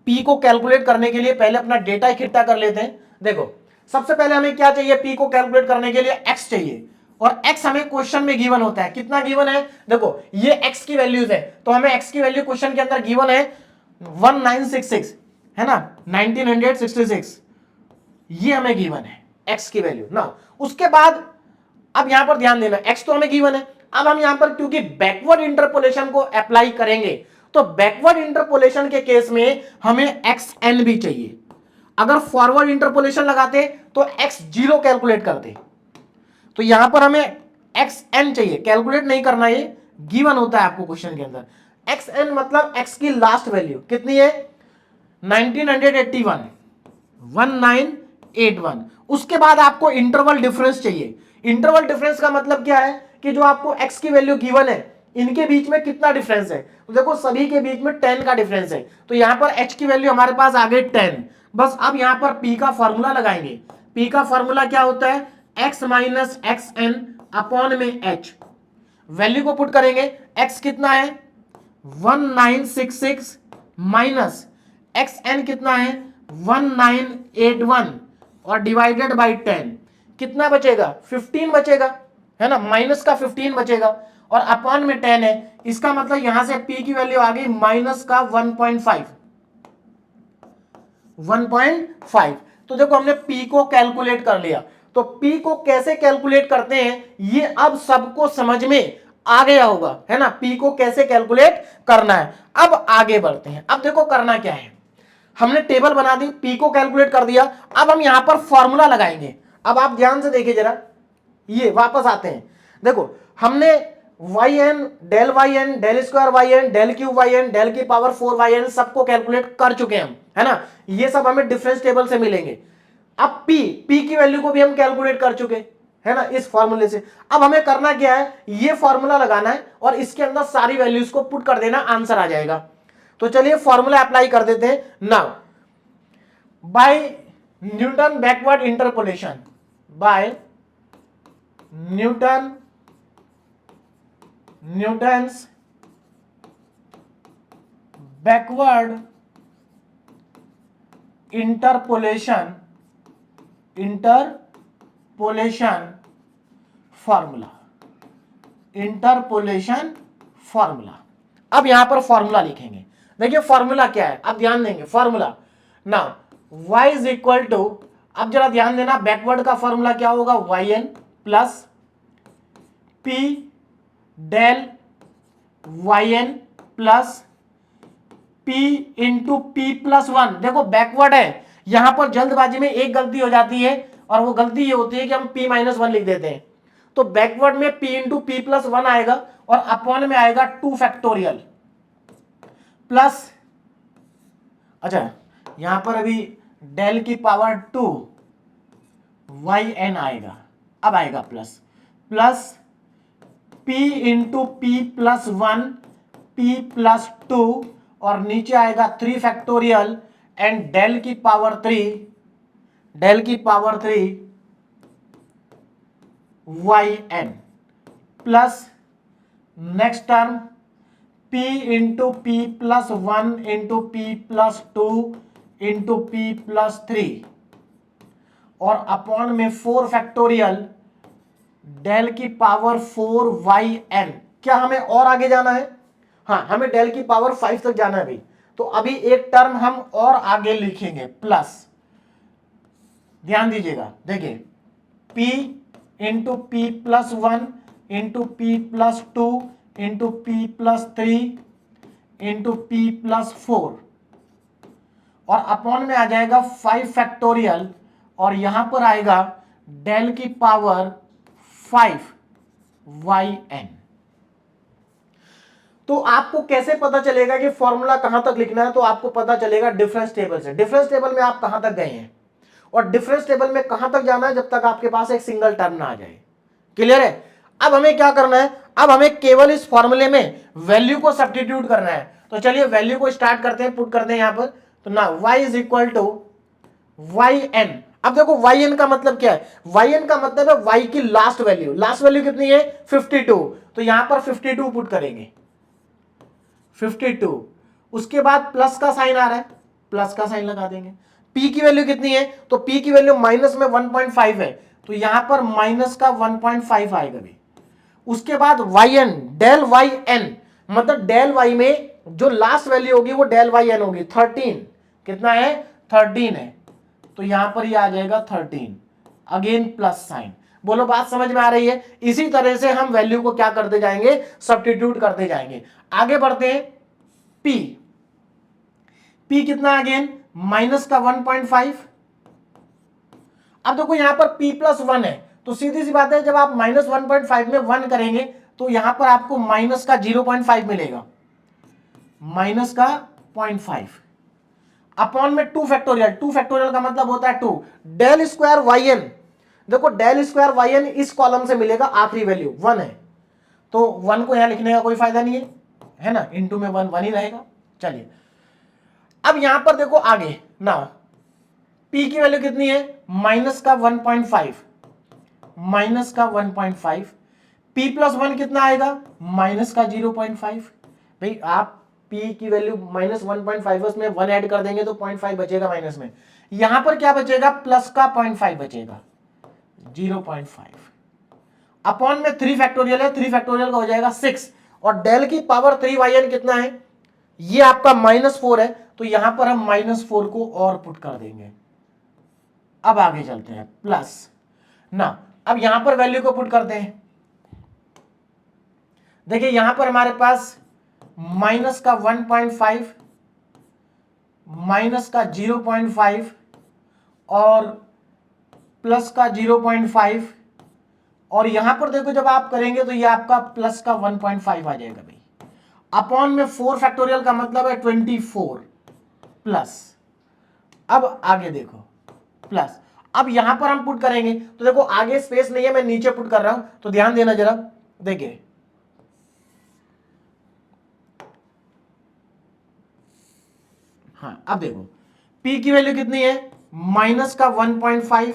P को कैलकुलेट करने के लिए पहले अपना डेटा इकट्ठा कर लेते हैं। देखो सबसे पहले हमें क्या चाहिए, P को कैलकुलेट करने के लिए x चाहिए, और x हमें क्वेश्चन में गिवन होता है। कितना गिवन है, देखो ये x की वैल्यूज है, तो हमें x की वैल्यू क्वेश्चन के अंदर गिवन है 1966, है ना, 1966, ये हमें गिवन है x की वैल्यू ना। उसके बाद अब यहां पर ध्यान देना, x तो हमें गिवन है। अब हम यहां पर क्योंकि बैकवर्ड इंटरपोलेशन को अप्लाई करेंगे, तो बैकवर्ड इंटरपोलेशन के केस में हमें xn भी चाहिए। अगर फॉरवर्ड इंटरपोलेशन लगाते तो x0 कैलकुलेट करते, तो यहां पर हमें xn चाहिए, कैलकुलेट नहीं करना, ये गिवन होता है आपको क्वेश्चन के अंदर। एक्स एन मतलब एक्स की लास्ट वैल्यू कितनी है 1981 1981। उसके बाद आपको इंटरवल डिफरेंस चाहिए। इंटरवल डिफरेंस का मतलब क्या है कि जो आपको एक्स की वैल्यू गिवन है इनके बीच में कितना डिफरेंस है। तो देखो सभी के बीच में 10 का डिफरेंस है, तो यहां पर एच की वैल्यू हमारे पास आ गई 10। बस अब यहां पर पी का फॉर्मूला लगाएंगे। पी का फॉर्मूला क्या होता है X minus x N upon में एच। वैल्यू को पुट करेंगे, एक्स कितना है 1966 माइनस एक्स एन कितना है 1981 और डिवाइडेड बाई 10 कितना बचेगा 15 बचेगा, है ना, माइनस का 15 बचेगा और अपॉन में 10 है। इसका मतलब यहां से पी की वैल्यू आ गई माइनस का 1.5 1.5। तो देखो हमने पी को कैलकुलेट कर लिया। तो पी को कैसे कैलकुलेट करते हैं ये अब सबको समझ में आ गया होगा, है ना, पी को कैसे कैलकुलेट करना है। अब आगे बढ़ते हैं। अब देखो करना क्या है, हमने टेबल बना दी, पी को कैलकुलेट कर दिया। अब हम यहां पर फॉर्मूला लगाएंगे। अब आप ध्यान से देखिए जरा, ये वापस आते हैं। देखो हमने Y N del square Y N del cube Y N del की पावर 4 वाई एन सबको कैलकुलेट कर चुके हैं हम, है ना, ये सब हमें डिफरेंस टेबल से मिलेंगे। अब पी की वैल्यू को भी हम कैलकुलेट कर चुके, है ना, इस फॉर्मूले से। अब हमें करना क्या है, ये फॉर्मूला लगाना है और इसके अंदर सारी वैल्यूज को पुट कर देना, आंसर आ जाएगा। तो चलिए फॉर्मूला अप्लाई कर देते हैं। Now by Newton backward interpolation, by Newton's backward interpolation formula. अब यहां पर फॉर्मूला लिखेंगे। देखिए फॉर्मूला क्या है, अब ध्यान देंगे फॉर्मूला ना, y इज इक्वल टू, अब जरा ध्यान देना, बैकवर्ड का फॉर्मूला क्या होगा Y N plus P del Y N plus P into P plus 1। देखो बैकवर्ड है, यहां पर जल्दबाजी में एक गलती हो जाती है और वो गलती ये होती है कि हम p माइनस 1 लिख देते हैं। तो बैकवर्ड में p इंटू पी प्लस 1 आएगा और अपॉन में आएगा 2 फैक्टोरियल प्लस, अच्छा यहां पर अभी डेल की पावर 2 वाई एन आएगा, अब आएगा plus p into P plus 1 p plus 2 और नीचे आएगा 3 फैक्टोरियल एंड डेल की power 3 Y N plus next term p into P plus 1 into P plus 2 into P plus 3 और अपॉन में 4 फैक्टोरियल डेल की पावर 4 वाई एन। क्या हमें और आगे जाना है, हाँ हमें डेल की पावर 5 तक जाना है भाई। तो अभी एक टर्म हम और आगे लिखेंगे प्लस, ध्यान दीजिएगा, देखिए p into P plus 1 into P plus 2 into P plus 3 into P plus 4 और अपॉन में आ जाएगा 5 फैक्टोरियल और यहां पर आएगा डेल की पावर 5 वाई एन। तो आपको कैसे पता चलेगा कि फॉर्मूला कहां तक लिखना है, तो आपको पता चलेगा डिफरेंस टेबल से। डिफरेंस टेबल में आप कहां तक गए हैं और डिफरेंस टेबल में कहां तक जाना है, जब तक आपके पास एक सिंगल टर्म ना आ जाए। क्लियर है। अब हमें क्या करना है, अब हमें केवल इस फॉर्मूले में वैल्यू को सब्स्टिट्यूट करना है। तो चलिए वैल्यू को स्टार्ट करते हैं, पुट करते हैं यहां पर। तो ना y is equal to Y N. अब देखो वाई एन का मतलब क्या है, वाई एन का मतलब है y की लास्ट वैल्यू। लास्ट वैल्यू कितनी है 52, तो यहां पर 52 पुट करेंगे 52। उसके बाद प्लस का साइन आ रहा है, प्लस का साइन लगा देंगे। p की वैल्यू कितनी है, तो p की वैल्यू माइनस में 1.5 है, तो यहां पर माइनस का 1.5 आएगा भी। उसके बाद Y N, del Y N मतलब डेल वाई में जो लास्ट वैल्यू होगी वो डेल वाई एन होगी 13। कितना है 13 है, तो यहां पर ये आ जाएगा 13, अगेन प्लस साइन। बोलो बात समझ में आ रही है। इसी तरह से हम वैल्यू को क्या करते जाएंगे, सब्स्टिट्यूट करते जाएंगे। आगे बढ़ते हैं, p कितना अगेन माइनस का 1.5। अब देखो यहां पर p प्लस 1 है, तो सीधी सी बात है जब आप माइनस 1.5 में 1 करेंगे तो यहां पर आपको माइनस का 0.5 मिलेगा। माइनस का 0.5 अपॉन में 2 फैक्टोरियल, 2 फैक्टोरियल का मतलब होता है 2 डेल स्क्वायर वाई एन। देखो डेल स्क्वायर वाई एन इस कॉलम से मिलेगा, आखिरी वैल्यू 1 है, तो 1 को यहां लिखने का कोई फायदा नहीं है ना, इंटू में 1 1 ही रहेगा। चलिए अब यहां पर देखो आगे ना, p की वैल्यू कितनी है, माइनस का 1.5, माइनस का 1.5, p प्लस 1 कितना आएगा, माइनस का 0.5। भाई आप p की वैल्यू माइनस 1.5 उसमें 1 ऐड कर देंगे तो 0.5 बचेगा माइनस में, यहां पर क्या बचेगा, प्लस का 0.5 बचेगा, 0.5 अपॉन में 3 फैक्टोरियल है, 3 फैक्टोरियल का हो जाएगा 6, और डेल की पावर 3 वाई एन कितना है, ये आपका -4 है, तो यहां पर हम -4 को और पुट कर देंगे। अब आगे चलते हैं, प्लस ना, अब यहां पर वैल्यू को पुट करते हैं। देखिए यहां पर हमारे पास माइनस का 1.5, माइनस का 0.5 और प्लस का 0.5, और यहां पर देखो जब आप करेंगे तो ये आपका प्लस का 1.5 आ जाएगा भाई, अपॉन में 4 फैक्टोरियल का मतलब है 24 प्लस, अब आगे देखो प्लस, अब यहां पर हम पुट करेंगे तो देखो आगे स्पेस नहीं है, मैं नीचे पुट कर रहा हूं, तो ध्यान देना जरा, देखिए हाँ अब देखो p की वैल्यू कितनी है, माइनस का 1.5,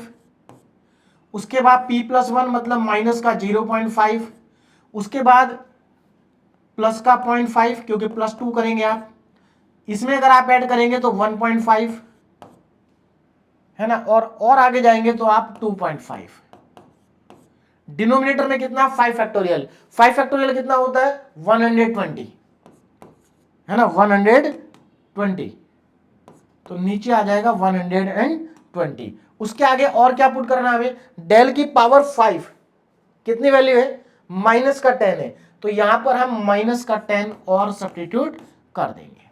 उसके बाद p प्लस 1 मतलब माइनस का 0.5, उसके बाद प्लस का 0.5 क्योंकि प्लस 2 करेंगे आप, इसमें अगर आप ऐड करेंगे तो 1.5 है ना, और आगे जाएंगे तो आप 2.5, डिनोमिनेटर में कितना 5 फैक्टोरियल, 5 फैक्टोरियल कितना होता है 120 है ना, 120, तो नीचे आ जाएगा 120। उसके आगे और क्या पुट करना है हमें, डेल की पावर 5 कितनी वैल्यू है, माइनस का 10 है, तो यहां पर हम माइनस का 10 और सब्स्टिट्यूट कर देंगे।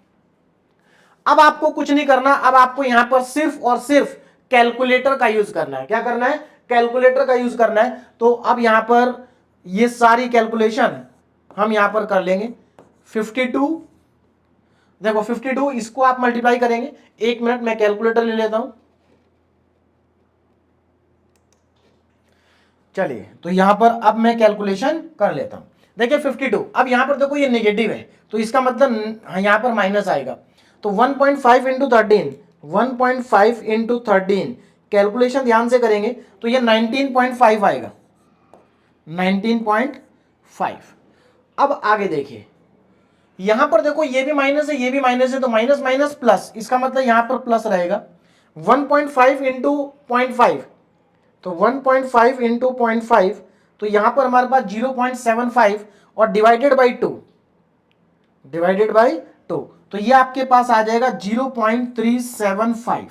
अब आपको कुछ नहीं करना, अब आपको यहां पर सिर्फ और सिर्फ कैलकुलेटर का यूज करना है। क्या करना है, कैलकुलेटर का यूज करना है। तो अब यहां पर ये सारी कैलकुलेशन हम यहां पर कर लेंगे। 52 देखो 52 इसको आप मल्टीप्लाई करेंगे, 1 मिनट मैं कैलकुलेटर ले लेता हूं। चलिए तो यहां पर अब मैं कैलकुलेशन कर लेता हूं। देखिए 52, अब यहां पर देखो ये नेगेटिव है तो इसका मतलब यहां पर माइनस आएगा, तो 1.5 इंटू 13, 1.5 इंटू 13 कैलकुलेशन ध्यान से करेंगे तो ये 19.5 आएगा, 19.5। अब आगे देखिए यहां पर देखो ये भी माइनस है, ये भी माइनस है, तो माइनस माइनस प्लस, इसका मतलब यहां पर प्लस रहेगा। 1.5 इंटू 0.5, तो 1.5 इंटू 0.5, तो यहां पर हमारे पास 0.75 और डिवाइडेड बाई 2, डिवाइडेड बाई 2, तो ये आपके पास आ जाएगा 0.375।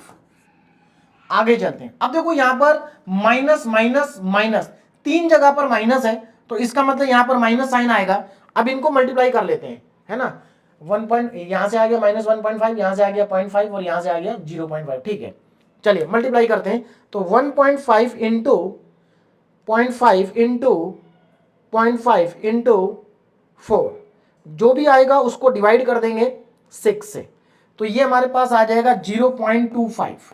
आगे चलते हैं, अब देखो यहां पर माइनस माइनस माइनस 3 जगह पर माइनस है, तो इसका मतलब यहां पर माइनस साइन आएगा। अब इनको मल्टीप्लाई कर लेते हैं, है ना, 1 पॉइंट यहां से आ गया -1.5, यहां से आ गया 0.5 और यहां से आ गया 0.5, ठीक है। चलिए मल्टीप्लाई करते हैं, तो 1.5 इंटू 0.5 इंटू 0.5 इंटू 4, जो भी आएगा उसको डिवाइड कर देंगे 6 से, तो ये हमारे पास आ जाएगा 0.25।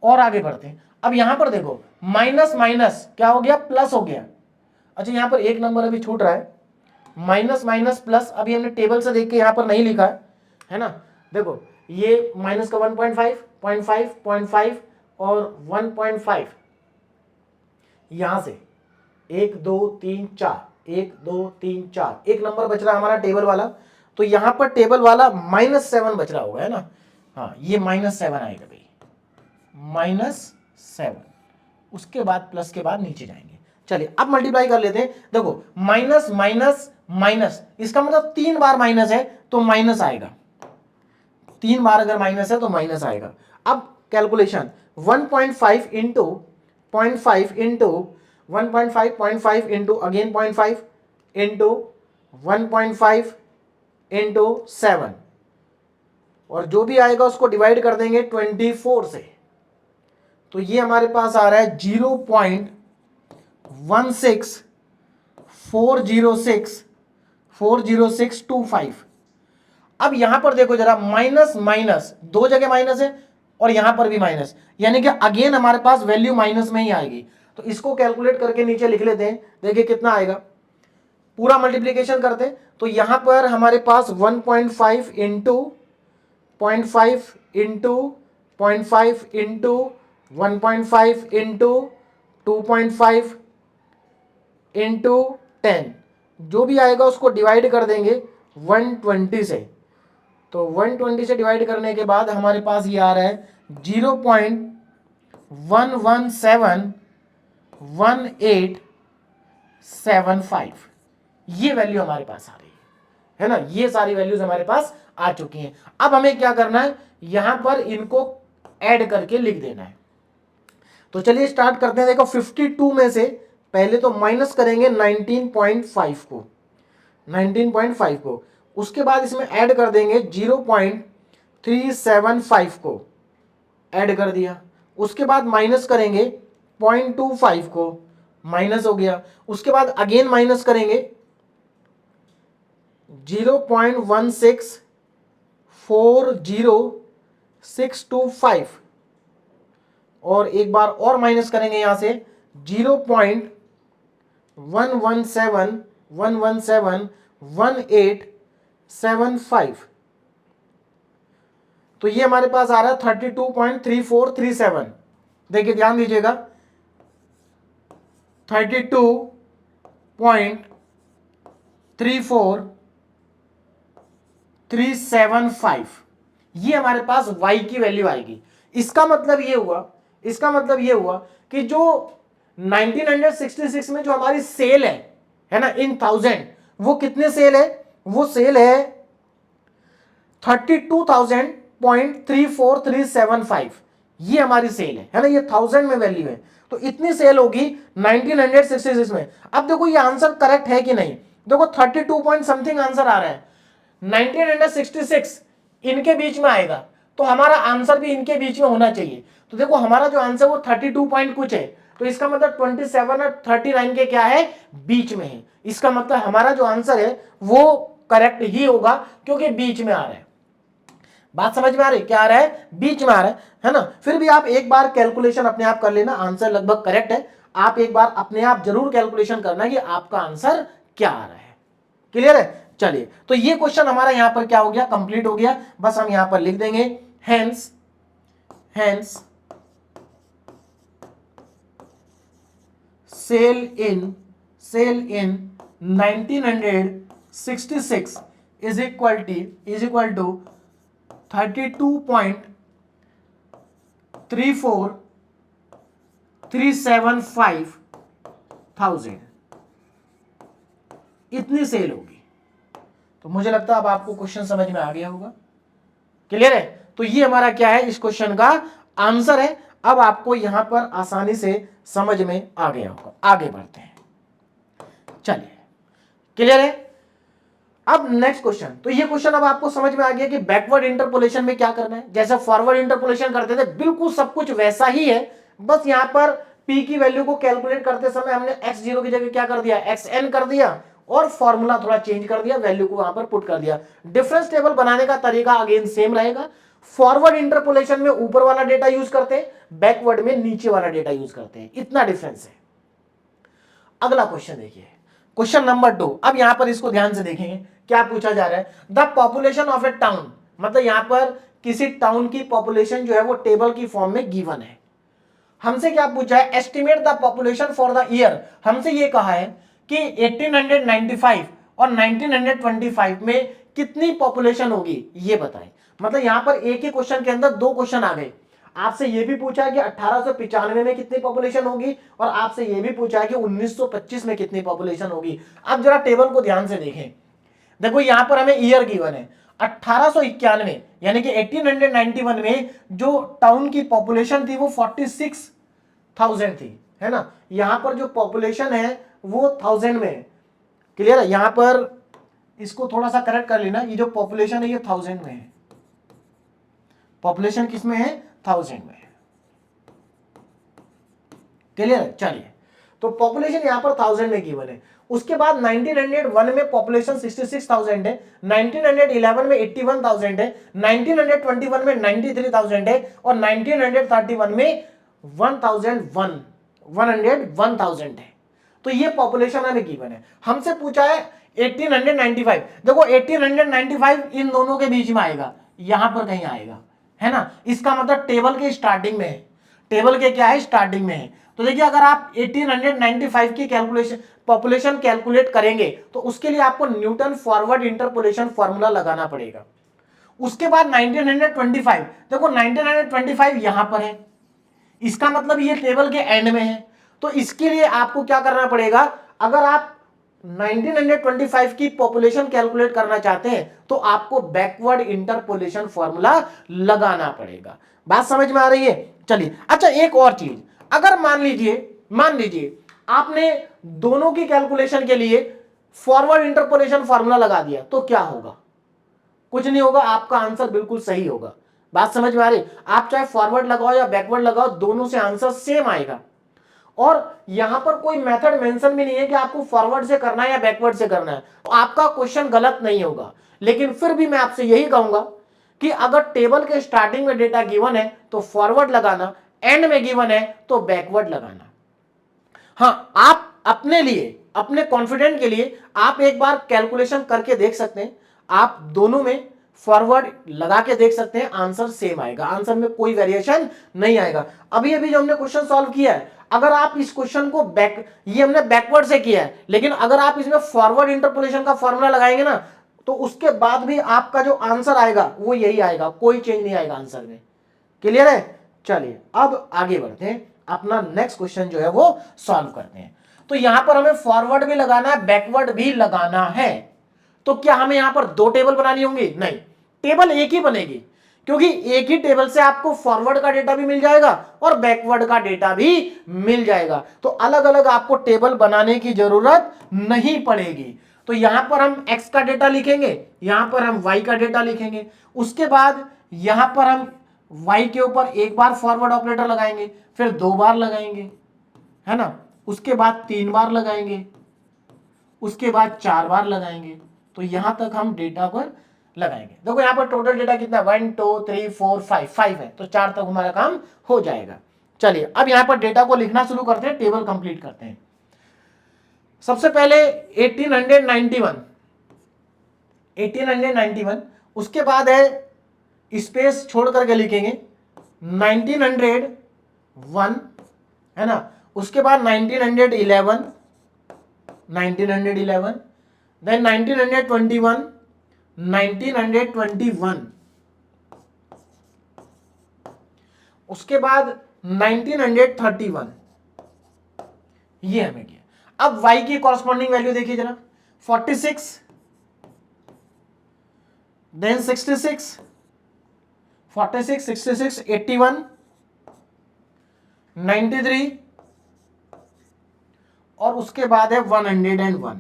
और आगे बढ़ते हैं, अब यहां पर देखो माइनस माइनस क्या हो गया, प्लस हो गया। अच्छा यहां पर एक नंबर अभी छूट रहा है, माइनस माइनस प्लस, अभी हमने टेबल से देख के यहां पर नहीं लिखा है ना। देखो ये माइनस का 1.5, 0.5, 0.5 और 1.5, यहां से 1 2 3 4, 1 2 3 4, एक नंबर बच रहा है हमारा टेबल वाला, तो यहां पर टेबल वाला -7 बच रहा होगा, है ना। हाँ ये -7 आएगा भाई, -7, उसके बाद प्लस के बाद नीचे जाएंगे। चलिए अब मल्टीप्लाई कर लेते हैं, देखो माइनस माइनस माइनस, इसका मतलब 3 बार माइनस है तो माइनस आएगा, 3 बार अगर माइनस है तो माइनस आएगा। अब calculation 1.5 into 0.5 into 1.5, 0.5 into again 0.5 into 1.5 into 7, और जो भी आएगा उसको डिवाइड कर देंगे 24 से, तो ये हमारे पास आ रहा है 0.16406 40625। अब यहां पर देखो जरा, माइनस माइनस दो जगह माइनस है और यहां पर भी माइनस, यानी कि अगेन हमारे पास वैल्यू माइनस में ही आएगी। तो इसको कैलकुलेट करके नीचे लिख लेते हैं, देखिए कितना आएगा, पूरा मल्टीप्लीकेशन करते हैं तो यहां पर हमारे पास 1.5 into 0.5 into 0.5 into 1.5 into 2.5 into 10, जो भी आएगा उसको डिवाइड कर देंगे 120 से। तो 120 से डिवाइड करने के बाद हमारे पास ये आ रहा है 0.1171875, ये वैल्यू हमारे पास आ रही है ना। ये सारी वैल्यूज हमारे पास आ चुकी हैं। अब हमें क्या करना है, यहां पर इनको ऐड करके लिख देना है। तो चलिए स्टार्ट करते हैं। देखो 52 में से पहले तो माइनस करेंगे 19.5 को, 19.5 को, उसके बाद इसमें ऐड कर देंगे 0.375 को, ऐड कर दिया। उसके बाद माइनस करेंगे 0.25 को, माइनस हो गया। उसके बाद अगेन माइनस करेंगे 0.1640625 और एक बार और माइनस करेंगे यहां से 0.1171875। तो ये हमारे पास आ रहा है 32.3437। देखिए ध्यान दीजिएगा, 32.34375, ये हमारे पास y की वैल्यू आएगी। इसका मतलब ये हुआ, इसका मतलब ये हुआ कि जो 1966 में जो हमारी सेल है ना, इन 1000, वो कितने सेल है, वो सेल है 32,000.34375, ये हमारी सेल है ना, ये 1000 में वैल्यू है। तो इतनी सेल होगी 1966 में। अब देखो ये आंसर करेक्ट है कि नहीं, देखो 32 पॉइंट समथिंग आंसर आ रहा है, 1966 इनके बीच में आएगा, तो हमारा आंसर भी इनके बीच में होना चाहिए। तो देखो हमारा जो आंसर वो 32 पॉइंट कुछ है, तो इसका मतलब 27 और 39 के क्या है, बीच में है। इसका मतलब हमारा जो आंसर है वो करेक्ट ही होगा, क्योंकि बीच में आ रहा है। बात समझ में आ रही, क्या आ रहा है, बीच में आ रहा है ना। फिर भी आप एक बार कैलकुलेशन अपने आप कर लेना, आंसर लगभग करेक्ट है। आप एक बार अपने आप जरूर कैलकुलेशन करना कि आपका आंसर क्या आ रहा है। क्लियर है। चलिए, तो ये क्वेश्चन हमारा यहां पर क्या हो गया, कंप्लीट हो गया। बस हम यहां पर लिख देंगे hence sale in 1966 is equal to 32.34375,000, इतनी सेल होगी। तो मुझे लगता है अब आपको क्वेश्चन समझ में आ गया होगा। क्लियर है। तो ये हमारा क्या है, इस क्वेश्चन का आंसर है। अब आपको यहां पर आसानी से समझ में आ गया होगा। आगे बढ़ते हैं, चलिए। क्लियर है। अब नेक्स्ट क्वेश्चन, तो ये क्वेश्चन अब आपको समझ में आ गया कि बैकवर्ड इंटरपोलेशन में क्या करना है। जैसे फॉरवर्ड इंटरपोलेशन करते थे बिल्कुल सब कुछ वैसा ही है, बस यहां पर p की वैल्यू को कैलकुलेट करते समय हमने x0 की जगह क्या कर दिया, xn कर दिया, और फॉर्मूला थोड़ा चेंज कर दिया, वैल्यू को वहां पर पुट कर दिया। डिफरेंस टेबल बनाने का तरीका अगेन सेम रहेगा। फॉरवर्ड इंटरपोलेशन में ऊपर वाला डेटा यूज करते हैं, बैकवर्ड में नीचे वाला डेटा यूज करते हैं, इतना डिफरेंस है। अगला क्वेश्चन देखिए, क्वेश्चन नंबर 2। अब यहां पर इसको ध्यान से देखेंगे, क्या पूछा जा रहा है, the population of A town, मतलब यहां पर किसी टाउन की पॉपुलेशन जो है वो टेबल की फॉर्म में गिवन है। हमसे क्या पूछा है, estimate the population for the year. हमसे ये कहा है कि 1895 और 1925 में कितनी पॉपुलेशन होगी, ये बताएं। मतलब यहां पर एक ही क्वेश्चन के अंदर दो क्वेश्चन आ गए। आपसे ये भी पूछा है कि 1895 में कितनी पॉपुलेशन होगी, और आपसे ये भी पूछा है कि 1925 में कितनी पॉपुलेशन होगी। अब जरा टेबल को ध्यान से देखें, देखो यहां पर हमें ईयर गिवन है 1891, यानी कि 1891 में जो टाउन की पॉपुलेशन थी वो 46,000 थी, है ना। यहां पर जो पॉपुलेशन है वो 1000 में है। क्लियर है। यहां पर इसको थोड़ा सा करेक्ट कर लेना, ये जो पॉपुलेशन है ये 1000 में है, पॉपुलेशन किस में है, 1000 में है। क्लियर है। चलिए, तो पॉपुलेशन यहाँ पर 1000 में गिवन है। उसके बाद 1901 में पॉपुलेशन 66,000 है, 1911 में 81,000 है, 1921 में 93,000 है और 1931 में 101,000 है। तो ये पॉपुलेशन हमें गिवन है। हमसे पूछा है 1895। देखो 1895 इन दोनों के बीच में आएगा, यहां पर कहीं आएगा, है ना। इसका मतलब टेबल के स्टार्टिंग में है, टेबल के क्या है, स्टार्टिंग में है। तो देखिए अगर आप 1895 की कैलकुलेशन पॉपुलेशन कैलकुलेट करेंगे तो उसके लिए आपको न्यूटन फॉरवर्ड इंटरपोलेशन फॉर्मूला लगाना पड़ेगा। उसके बाद 1925, देखो 1925 यहां पर है, इसका मतलब ये टेबल के एंड में है। तो इसके लिए आपको क्या करना पड़ेगा, अगर आप 1925 की पॉपुलेशन कैलकुलेट करना चाहते हैं तो आपको बैकवर्ड इंटरपोलेशन फॉर्मूला लगाना पड़ेगा। बात समझ में आ रही है? चलिए, अच्छा एक और चीज, अगर मान लीजिए आपने दोनों की कैलकुलेशन के लिए फॉरवर्ड इंटरपोलेशन फॉर्मूला लगा दिया तो क्या होगा? कुछ नहीं होगा, आपका आंसर बिल्कुल सही होगा। बात समझ में आ रही? आप चाहे फॉरवर्ड लगाओ या बैकवर्ड लगाओ, दोनों से आंसर सेम आएगा। और यहां पर कोई मेथड मेंशन भी नहीं है कि आपको फॉरवर्ड से करना है या बैकवर्ड से करना है, तो आपका क्वेश्चन गलत नहीं होगा। लेकिन फिर भी मैं आपसे यही कहूंगा कि अगर टेबल के स्टार्टिंग में डेटा गिवन है तो फॉरवर्ड लगाना, एंड में गिवन है तो बैकवर्ड लगाना। हाँ, आप अपने लिए, अपने कॉन्फिडेंट के लिए आप एक बार कैलकुलेशन करके देख सकते हैं, आप दोनों में फॉरवर्ड लगा के देख सकते हैं, आंसर सेम आएगा, आंसर में कोई वेरिएशन नहीं आएगा। अभी अभी जो हमने क्वेश्चन सॉल्व किया है, अगर आप इस क्वेश्चन को ये हमने बैकवर्ड से किया है, लेकिन अगर आप इसमें फॉरवर्ड इंटरपोलेशन का फॉर्मूला लगाएंगे ना तो उसके बाद भी आपका जो आंसर आएगा वो यही आएगा, कोई चेंज नहीं आएगा आंसर में। क्लियर है? चलिए अब आगे बढ़ते हैं, अपना नेक्स्ट क्वेश्चन जो है वो सॉल्व करते हैं। तो यहां पर हमें फॉरवर्ड भी लगाना है, बैकवर्ड भी लगाना है। तो क्या हमें यहां पर दो टेबल बनानी होंगी? नहीं, टेबल एक ही बनेगी, क्योंकि एक ही टेबल से आपको फॉरवर्ड का डेटा भी मिल जाएगा और बैकवर्ड का डेटा भी मिल जाएगा। तो अलग अलग आपको टेबल बनाने की जरूरत नहीं पड़ेगी। तो यहां पर हम x का डेटा लिखेंगे, यहां पर हम y का डेटा लिखेंगे, उसके बाद यहां पर हम y के ऊपर एक बार फॉरवर्ड ऑपरेटर लगाएंगे, फिर 2 बार लगाएंगे, है ना, उसके बाद 3 बार लगाएंगे, उसके बाद 4 बार लगाएंगे। तो यहां तक हम डेटा पर लगाएंगे। देखो यहां पर टोटल डेटा कितना, 1 2 3 4 5 है, तो 4 तक हमारा काम हो जाएगा। चलिए अब यहां पर डेटा को लिखना शुरू करते हैं, टेबल कंप्लीट करते हैं। सबसे पहले 1891, उसके बाद है स्पेस छोड़ करके लिखेंगे 1901, है ना, उसके बाद 1911, देन 1921, 1921, उसके बाद 1931, ये हमें किया। अब y की कॉरस्पॉन्डिंग वैल्यू देखिए जरा, 46, देन 66, 81, 93 और उसके बाद है 101।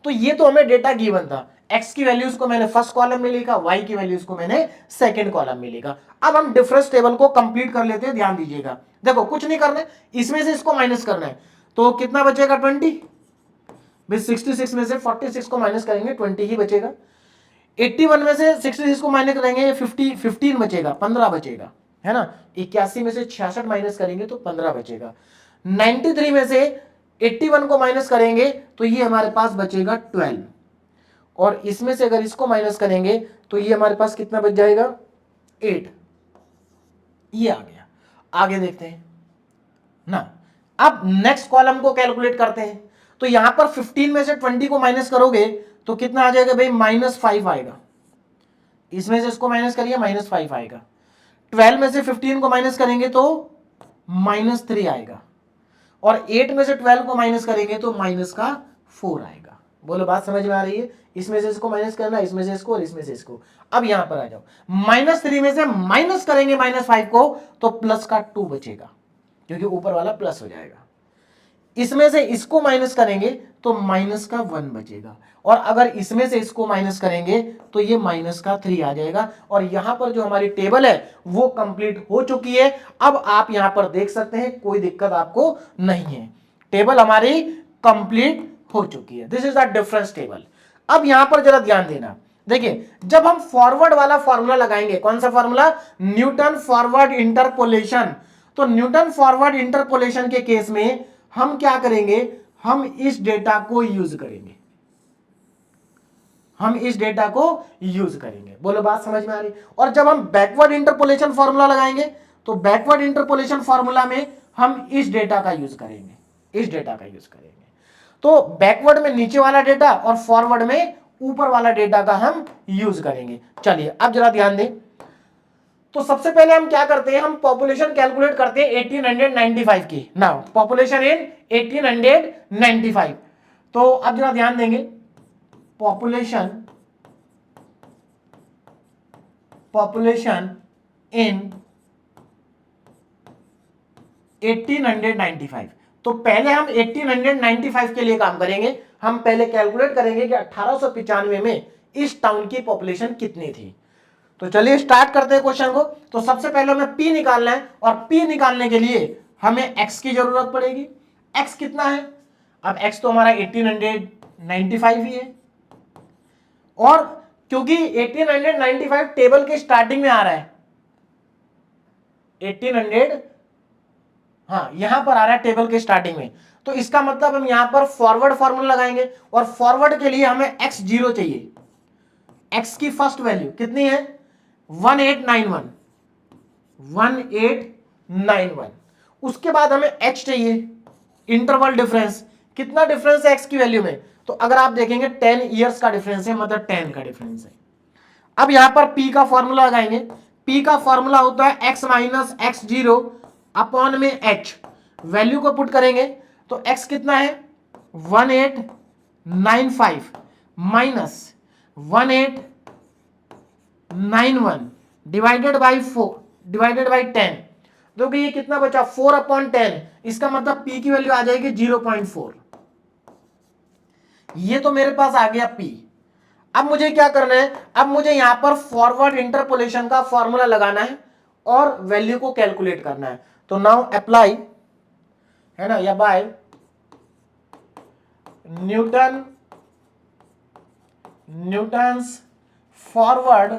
तो ये तो हमें डेटा गिवन था, x की वैल्यूज को मैंने फर्स्ट कॉलम में लिखा, y की वैल्यूज को मैंने सेकंड कॉलम में लिखा। अब हम डिफरेंस टेबल को कंप्लीट कर लेते हैं, ध्यान दीजिएगा। देखो कुछ नहीं करना है, इसमें से इसको माइनस करना है, तो कितना बचेगा 20, 66 में से 46 को माइनस करेंगे 20 ही बचेगा, 81 में से 66 को माइनस करेंगे 15 बचेगा, 15 बचेगा, है ना, 81 में से 66 माइनस करेंगे तो 15 बचेगा, 93 में से 81 को माइनस करेंगे तो ये हमारे पास बचेगा 12, और इसमें से अगर इसको माइनस करेंगे तो ये हमारे पास कितना बच जाएगा 8। ये आ गया। आगे देखते हैं ना, अब नेक्स्ट कॉलम को कैलकुलेट करते हैं। तो यहां पर 15 में से 20 को माइनस करोगे तो कितना आ जाएगा भाई, -5 आएगा, इसमें से इसको माइनस करिए -5 आएगा, 12 में से 15 को माइनस करेंगे तो -3 आएगा, और 8 में से 12 को माइनस करेंगे तो -4 आएगा। बोलो बात समझ में आ रही है? इसमें से इसको माइनस करना, इसमें से इसको और इसमें से इसको। अब यहां पर आ जाओ, -3 में से माइनस करेंगे -5 को तो +2 बचेगा, क्योंकि ऊपर वाला प्लस हो जाएगा। इसमें से इसको माइनस करेंगे तो -1 बचेगा, और अगर इसमें से इसको माइनस करेंगे तो ये -3 आ जाएगा। और यहां पर जो हमारी टेबल है वो कंप्लीट हो चुकी है। अब आप यहां पर देख सकते हैं, कोई दिक्कत आपको नहीं है, टेबल हमारी कंप्लीट हो चुकी है। This is the difference table. अब यहां पर जरा ध्यान देना, देखिए जब हम फॉरवर्ड वाला फॉर्मूला लगाएंगे, कौन सा फॉर्मूला, न्यूटन फॉरवर्ड इंटरपोलेशन, तो न्यूटन फॉरवर्ड इंटरपोलेशन के केस में हम क्या करेंगे, हम इस डेटा को यूज करेंगे, हम इस डेटा को यूज करेंगे। बोलो बात समझ में आ रही। और जब हम बैकवर्ड इंटरपोलेशन फॉर्मूला लगाएंगे तो बैकवर्ड इंटरपोलेशन फॉर्मूला में हम इस डेटा का यूज करेंगे, इस डेटा का यूज करेंगे। तो बैकवर्ड में नीचे वाला डेटा और फॉरवर्ड में ऊपर वाला डेटा का हम यूज करेंगे। चलिए अब जरा ध्यान दें। तो सबसे पहले हम क्या करते हैं, हम पॉपुलेशन कैलकुलेट करते हैं 1895 की। ना पॉपुलेशन इन 1895। तो अब जरा ध्यान देंगे, पॉपुलेशन इन 1895। तो पहले हम 1895 के लिए काम करेंगे। हम पहले कैलकुलेट करेंगे कि 1895 में इस टाउन की पॉपुलेशन कितनी थी। तो चलिए स्टार्ट करते हैं क्वेश्चन को। तो सबसे पहले हमें P निकालना है और P निकालने के लिए हमें X की जरूरत पड़ेगी। X कितना है, अब X तो हमारा 1895 ही है, और क्योंकि 1895 टेबल के स्टार्टिंग में आ रहा है, 1800 हाँ यहां पर आ रहा है टेबल के स्टार्टिंग में, तो इसका मतलब हम यहां पर फॉरवर्ड फॉर्मूला लगाएंगे और फॉरवर्ड के लिए हमें x0 चाहिए। x की फर्स्ट वैल्यू कितनी है, 1891। उसके बाद हमें h चाहिए, इंटरवल डिफरेंस, कितना डिफरेंस है x की वैल्यू में, तो अगर आप देखेंगे 10 ईयर्स का डिफरेंस है, मतलब 10 का डिफरेंस है। अब यहां पर p का फॉर्मूला लगाएंगे। p का फॉर्मूला होता है x माइनस x0 अपॉन में h। वैल्यू को पुट करेंगे तो x कितना है 1895 minus 1891 divided by 4 divided by 10। देखिए ये कितना बचा 4/10, इसका मतलब p की वैल्यू आ जाएगी 0.4। ये तो मेरे पास आ गया p। अब मुझे क्या करना है, अब मुझे यहां पर फॉरवर्ड इंटरपोलेशन का फॉर्मूला लगाना है और वैल्यू को कैलकुलेट करना है। तो नाउ अप्लाई, है ना, या बाय न्यूटन्स फॉरवर्ड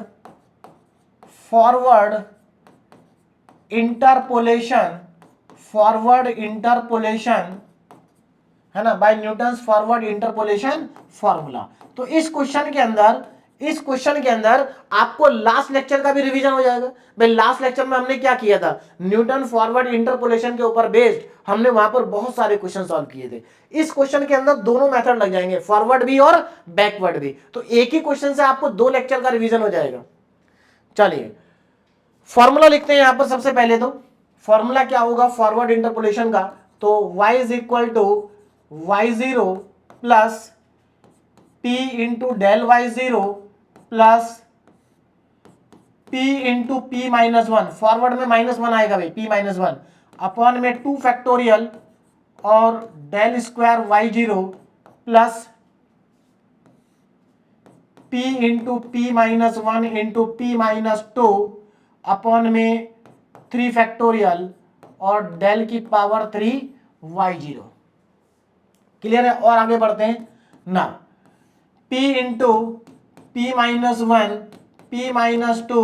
इंटरपोलेशन, है ना, by Newton's forward interpolation formula. तो इस क्वेश्चन के अंदर आपको लास्ट लेक्चर का भी रिवीजन हो जाएगा। भाई लास्ट लेक्चर में हमने क्या किया था, न्यूटन फॉरवर्ड इंटरपोलेशन के ऊपर बेस्ड हमने वहां पर बहुत सारे क्वेश्चन सॉल्व किए थे। इस क्वेश्चन के अंदर दोनों मेथड लग जाएंगे, फॉरवर्ड भी और बैकवर्ड भी। तो एक ही क्वेश्चन से आपको 2 लेक्चर का रिवीजन हो जाएगा। चलिए फॉर्मूला लिखते हैं यहां पर। सबसे पहले तो फॉर्मूला क्या होगा फॉरवर्ड इंटरपोलेशन का, तो y is equal to y0 plus p into del y0 plus p into p minus 1, forward में -1 आएगा भाई, p माइनस 1 अपॉन में 2 फैक्टोरियल और del square y0 plus p into p minus 1 into p minus 2 upon में 3 factorial और del की power 3 y0। Clear है। और आगे बढ़ते हैं ना, p into p minus 1 p minus 2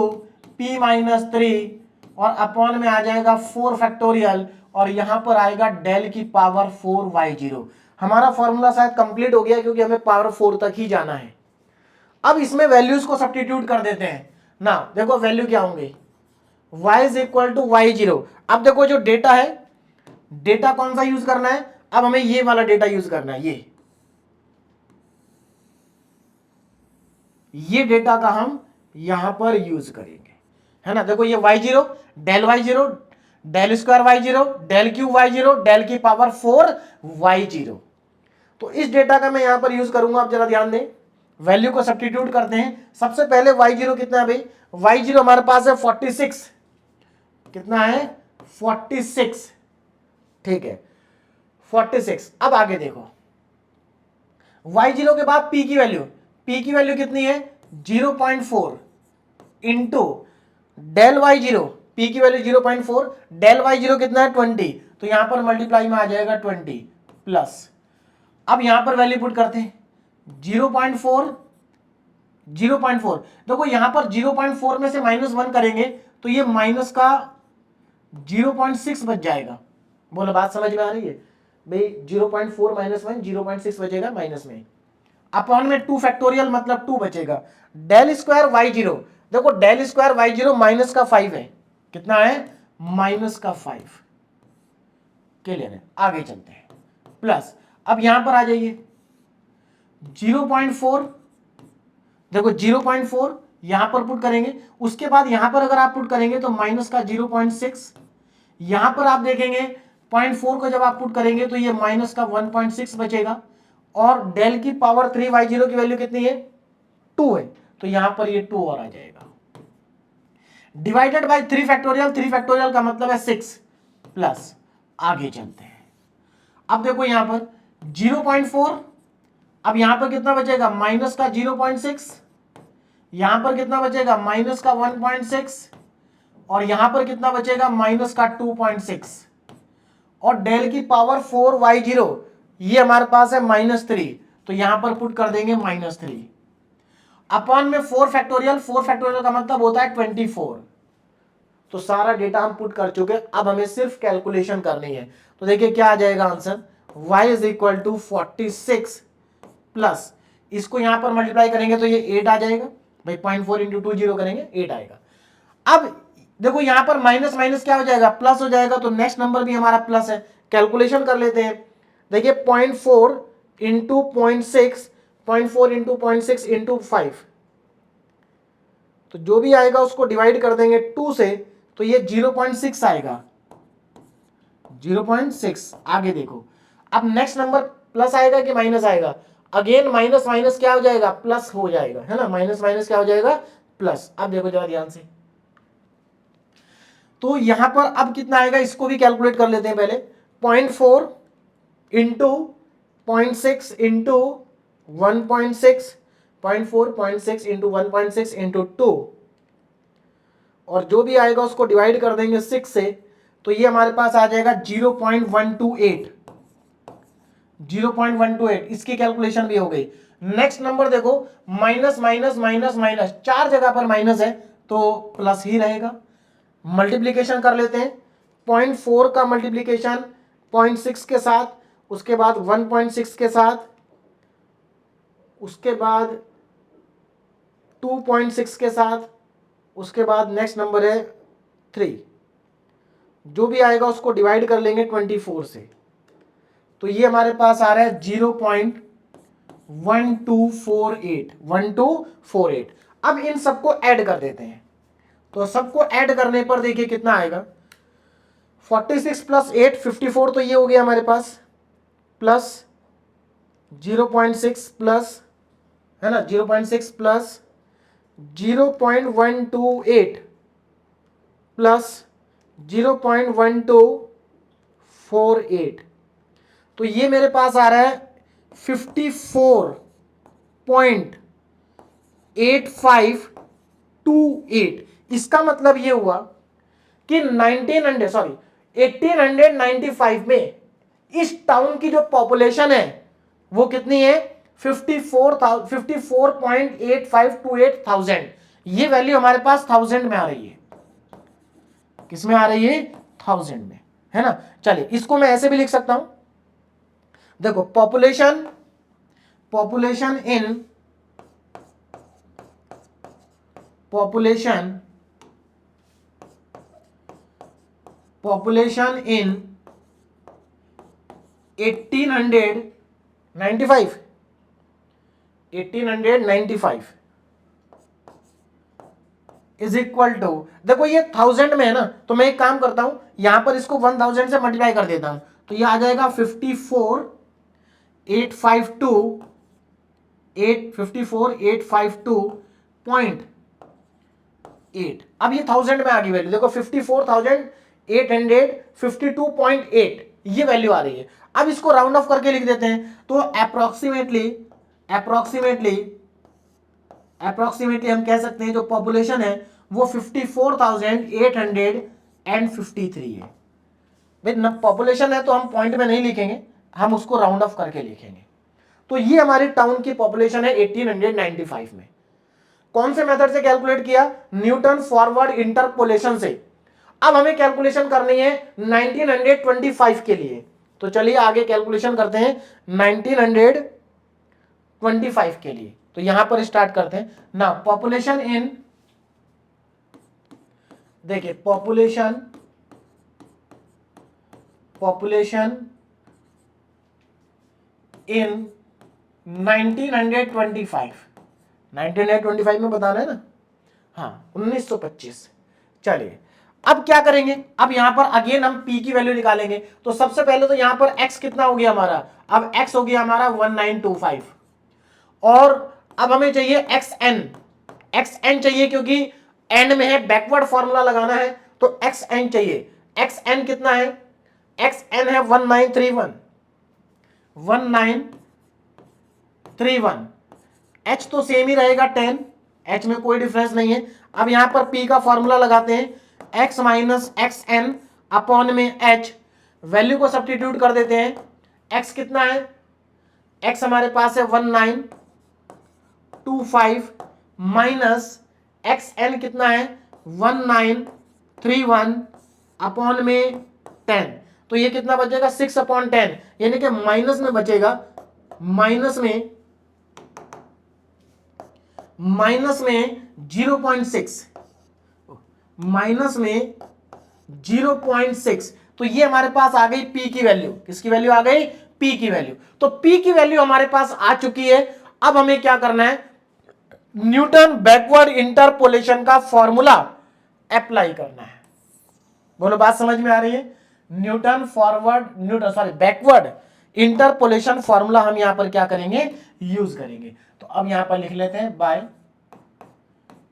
p minus 3 और अपॉन में आ जाएगा 4 फैक्टोरियल और यहां पर आएगा डेल की पावर 4 y0। हमारा फॉर्मूला शायद कंप्लीट हो गया क्योंकि हमें पावर 4 तक ही जाना है। अब इसमें वैल्यूज को सब्स्टिट्यूट कर देते हैं ना। देखो वैल्यू क्या होंगे, y is equal to y0। अब देखो जो डेटा है, डेटा कौन सा यूज करना है, अब हमें ये वाला डेटा यूज करना है। ये डेटा का हम यहां पर यूज करेंगे, है ना। देखो ये y0 del y0 del square y0 del cube y0 del की पावर 4 y0। तो इस डेटा का मैं यहां पर यूज करूंगा। आप जरा ध्यान दें, वैल्यू को सब्स्टिट्यूट करते हैं। सबसे पहले y0 कितना है भाई, y0 हमारे पास है 46। कितना है 46, ठीक है 46। अब आगे देखो y0 के बाद p की वैल्यू कितनी है 0.4 इंटू डेल y0, p की वैल्यू 0.4, डेल y0 कितना है 20, तो यहां पर मल्टीप्लाई में आ जाएगा 20 प्लस, अब यहां पर वैल्यू पुट करते हैं 0.4 0.4, देखो यहां पर 0.4 में से -1 करेंगे तो ये माइनस का 0.6 बच जाएगा। बोलो बात समझ में आ रही है भाई? 0.4 -1 0.6 बचेगा माइनस में, अपॉन में 2 फैक्टोरियल मतलब 2 बचेगा। डेल स्क्वायर y0, देखो डेल स्क्वायर y0 माइनस का 5 है, कितना है? माइनस का 5। क्लियर है? आगे चलते हैं, प्लस, अब यहां पर आ जाइए 0.4, देखो 0.4 यहां पर पुट करेंगे, उसके बाद यहां पर अगर आप पुट करेंगे तो माइनस का 0.6, यहां पर आप देखेंगे 0.4 को जब आप पुट करेंगे तो ये माइनस का 1.6 बचेगा, और डेल की पावर 3 y0 की वैल्यू कितनी है? 2 है, तो यहां पर ये 2 और आ जाएगा, डिवाइडेड बाय 3 फैक्टोरियल, 3 फैक्टोरियल का मतलब है 6, प्लस, आगे चलते हैं। अब देखो यहां पर 0.4, अब यहां पर कितना बचेगा? माइनस का 0.6, यहां पर कितना बचेगा? माइनस का 1.6, और यहां पर कितना बचेगा? माइनस का 2.6, और डेल की पावर 4 y0 ये हमारे पास है -3, तो यहां पर पुट कर देंगे -3, अपॉन में 4 फैक्टोरियल, 4 फैक्टोरियल का मतलब होता है 24। तो सारा डेटा हम पुट कर चुके, अब हमें सिर्फ कैलकुलेशन करनी है। तो देखिए क्या आ जाएगा आंसर, y = 46 प्लस, इसको यहां पर मल्टीप्लाई करेंगे तो ये 8 आ जाएगा भाई, 0.4 × 2 0 करेंगे 8 आएगा। अब देखो यहां पर माइनस माइनस क्या हो जाएगा? प्लस हो जाएगा, तो नेक्स्ट नंबर भी हमारा प्लस है, कैलकुलेशन कर लेते हैं। देखिए 0.4 × 0.6, 0.4 × 0.6 × 5, तो जो भी आएगा उसको डिवाइड कर देंगे 2 से, तो ये 0.6 आएगा, 0.6। आगे देखो, अब नेक्स्ट नंबर प्लस आएगा कि माइनस आएगा? अगेन माइनस माइनस क्या हो जाएगा? प्लस हो जाएगा, है ना, माइनस माइनस क्या हो जाएगा? प्लस। अब देखो जरा ध्यान से, तो यहां पर अब कितना आएगा इसको भी कैलकुलेट कर लेते हैं पहले। 0.4 × 0.6 × 1.6, 0.4 0.6 × 1.6 × 2, और जो भी आएगा उसको डिवाइड कर देंगे 6 से, तो ये हमारे पास आ जाएगा 0.128, 0.128, इसकी कैलकुलेशन भी हो गई। नेक्स्ट नंबर देखो, माइनस माइनस माइनस माइनस, 4 जगह पर माइनस है तो प्लस ही रहेगा। मल्टीप्लीकेशन कर लेते हैं, 0.4 का मल्टीप्लीकेशन 0.6 के साथ, उसके बाद 1.6 के साथ, उसके बाद 2.6 के साथ, उसके बाद नेक्स्ट नंबर है 3, जो भी आएगा उसको डिवाइड कर लेंगे 24 से, तो ये हमारे पास आ रहा है 0.1248। अब इन सबको ऐड कर देते हैं, तो सबको ऐड करने पर देखिए कितना आएगा, 46 + 8 54, तो ये हो गया हमारे पास, प्लस 0.6 प्लस, है ना, 0.6 प्लस 0.128 प्लस 0.1248, तो ये मेरे पास आ रहा है 54.8528। इसका मतलब ये हुआ कि 1895 में इस टाउन की जो पॉपुलेशन है वो कितनी है? 54.8528,000। ये वैल्यू हमारे पास 1000 में आ रही है, किस में आ रही है? 1000 में, है ना। चलिए इसको मैं ऐसे भी लिख सकता हूं, देखो population in 1895 is equal to, देखो ये 1000 में है ना, तो मैं एक काम करता हूं, यहां पर इसको 1000 से मल्टीप्लाई कर देता हूं, तो ये आ जाएगा 54,852.8। अब ये 1000 में आ गई वैल्यू, देखो 54,852.8 ये वैल्यू आ रही है। अब इसको राउंड ऑफ करके लिख देते हैं, तो अप्रोक्सीमेटली हम कह सकते हैं जो पॉपुलेशन है वो 54,853 है। भाई पॉपुलेशन है तो हम पॉइंट में नहीं लिखेंगे, हम उसको राउंड ऑफ करके लिखेंगे। तो ये हमारी टाउन की पॉपुलेशन है 1895 में। कौन से मेथड से कैलकुलेट किया? न्यूटन फॉरवर्ड इंटरपोलेशन से। अब हमें कैलकुलेशन करनी है 1925 के लिए। तो चलिए आगे कैलकुलेशन करते हैं 1925 के लिए। तो यहां पर स्टार्ट करते हैं ना। पॉपुलेशन इन, देखिए पॉपुलेशन इन 1925 में बताना है ना, हाँ 1925। चलिए अब क्या करेंगे? अब यहां पर अगेन हम p की वैल्यू निकालेंगे। तो सबसे पहले तो यहां पर x कितना हो गया हमारा? अब x हो गया हमारा 1925। और अब हमें चाहिए xn चाहिए, क्योंकि एंड में है, बैकवर्ड फॉर्मूला लगाना है, तो xn चाहिए। xn कितना है? xn है 1931। h तो सेम ही रहेगा 10, h में कोई डिफरेंस नहीं है। अब यहां पर p का फॉर्मूला लगाते हैं, x minus x N upon में h, वैल्यू को सब्स्टिट्यूट कर देते हैं। x कितना है? x हमारे पास है 1925 माइनस एक्स एन कितना है? 1931 अपॉन में 10। तो ये कितना बचेगा? 6/10, यानी कि माइनस में बचेगा, माइनस में 0.6, माइनस में 0.6। तो ये हमारे पास आ गई p की वैल्यू। किसकी वैल्यू आ गई? p की वैल्यू। तो p की वैल्यू हमारे पास आ चुकी है। अब हमें क्या करना है? न्यूटन बैकवर्ड इंटरपोलेशन का फॉर्मूला अप्लाई करना है। बोलो बात समझ में आ रही है? बैकवर्ड इंटरपोलेशन फॉर्मूला हम यहां पर क्या करेंगे? यूज करेंगे। तो अब यहां पर लिख लेते हैं by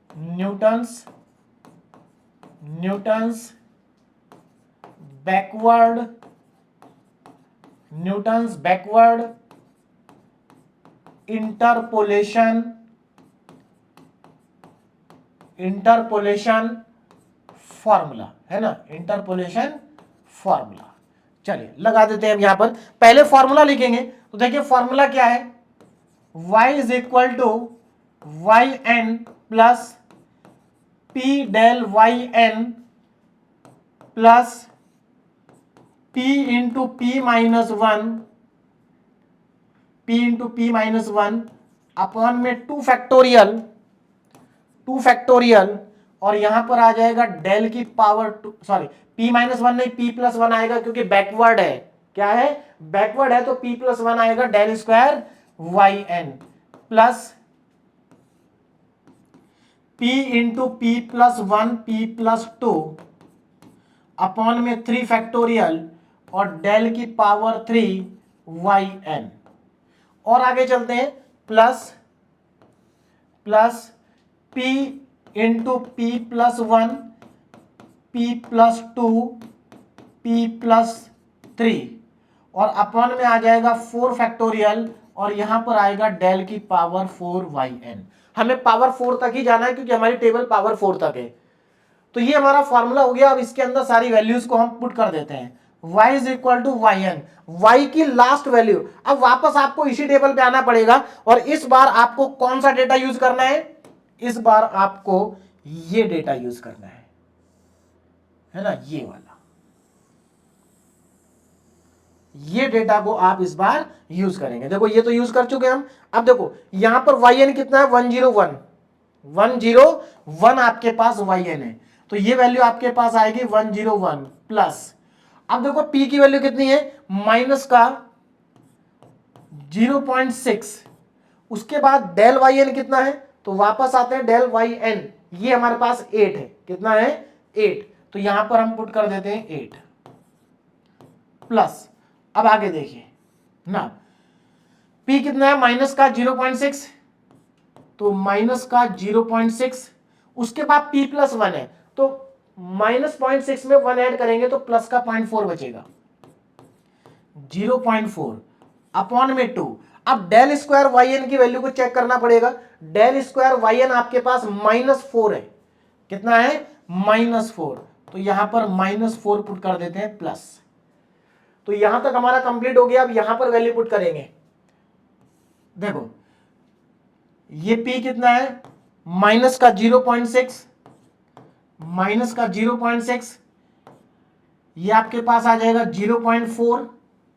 Newton's backward interpolation formula, है ना, इंटरपोलेशन फॉर्मूला। चलिए लगा देते हैं। अब यहां पर पहले फॉर्मूला लिखेंगे। तो देखिए फॉर्मूला क्या है? y is equal to Y N plus P del Y N plus p into p minus one upon में 2 फैक्टोरियल, और यहां पर आ जाएगा डेल की power 2, sorry p minus one नहीं, p प्लस वन आएगा, क्योंकि बैकवर्ड है। क्या है? बैकवर्ड है, तो p प्लस वन आएगा, del square Y N plus p into P plus one, p plus 2 upon में 3 फैक्टोरियल और डेल की पावर 3 वाई एन। और आगे चलते हैं, plus p into P plus one, p plus 2, p plus 3 और upon में आ जाएगा 4 फैक्टोरियल, और यहां पर आएगा डेल की पावर 4 वाई एन। हमें पावर 4 तक ही जाना है, क्योंकि हमारी टेबल पावर 4 तक है। तो ये हमारा फॉर्मूला हो गया। अब इसके अंदर सारी वैल्यूज को हम पुट कर देते हैं। y is equal to Y n, y की लास्ट वैल्यू। अब वापस आपको इसी टेबल पे आना पड़ेगा, और इस बार आपको कौन सा डेटा यूज करना है? इस बार आपको ये डेटा यूज करना है ना, ये वाला, ये डेटा को आप इस बार यूज करेंगे। देखो ये तो यूज कर चुके हम। अब देखो यहां पर वाई एन कितना है? 101 आपके पास वाई एन है, तो ये वैल्यू आपके पास आएगी 101 प्लस, अब देखो p की वैल्यू कितनी है? माइनस का 0.6, उसके बाद डेल वाई एन कितना है? तो वापस आते हैं, डेल वाई एन ये हमारे पास 8 है। कितना है? 8। तो यहां पर हम पुट कर देते हैं 8 प्लस, अब आगे देखिए ना, p कितना है? माइनस का 0.6, तो माइनस का 0.6, उसके बाद p प्लस 1 है, तो माइनस 0.6 में 1 ऐड करेंगे तो प्लस का 0.4 बचेगा, 0.4 अपॉन में 2। अब डेल स्क्वायर वाई एन की वैल्यू को चेक करना पड़ेगा। डेल स्क्वायर वाई एन आपके पास -4 है। कितना है? -4। तो यहां पर -4 पुट कर देते हैं प्लस, तो यहां तक हमारा कंप्लीट हो गया। अब यहां पर वैल्यू पुट करेंगे। देखो ये p कितना है, माइनस का 0.6, माइनस का 0.6, ये आपके पास आ जाएगा 0.4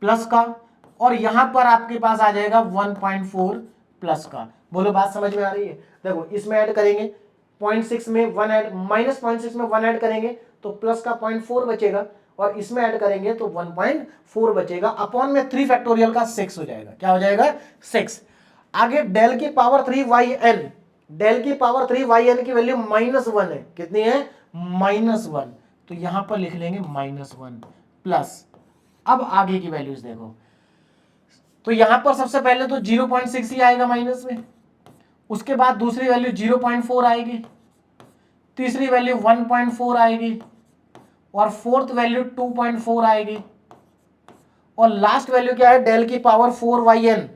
प्लस का, और यहां पर आपके पास आ जाएगा 1.4 प्लस का। बोलो बात समझ में आ रही है? देखो इसमें ऐड करेंगे 0.6 में 1 ऐड, माइनस 0.6 में 1 ऐड करेंगे तो प्लस का 0.4 बचेगा, और इसमें ऐड करेंगे तो 1.4 बचेगा, अपॉन में 3 फैक्टोरियल का 6 हो जाएगा। क्या हो जाएगा? 6। आगे डेल की पावर 3 yn, डेल की पावर 3 yn की वैल्यू -1 है। कितनी है? -1। तो यहां पर लिख लेंगे -1 प्लस, अब आगे की वैल्यूज देखो, तो यहां पर सबसे पहले तो 0.6 ही आएगा माइनस में, उसके बाद दूसरी वैल्यू 0.4 आएगी, तीसरी वैल्यू 1.4 आएगी, और फोर्थ वैल्यू 2.4 आएगी, और लास्ट वैल्यू क्या है? डेल की पावर 4yn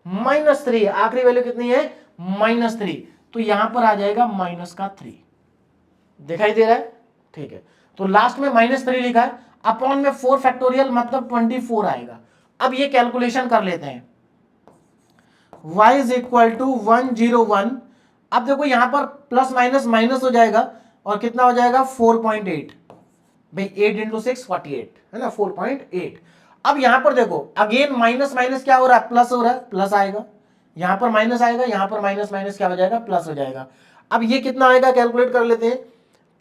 -3। आखिरी वैल्यू कितनी है? -3। तो यहां पर आ जाएगा -3। दिखाई दे रहा है? ठीक है, तो लास्ट में -3 लिखा है, अपॉन में 4 फैक्टोरियल मतलब 24 आएगा। अब ये कैलकुलेशन कर लेते हैं। y is equal to 101। अब देखो यहां पर प्लस माइनस माइनस हो जाएगा, और कितना हो जाएगा? 4.8। भाई 8 इंटू 6 48 है ना, 4.8। अब यहां पर देखो अगेन माइनस माइनस क्या हो रहा है? प्लस हो रहा है, प्लस आएगा, यहां पर माइनस आएगा, यहां पर माइनस माइनस क्या हो जाएगा? प्लस हो जाएगा। अब ये कितना आएगा कैलकुलेट कर लेते हैं।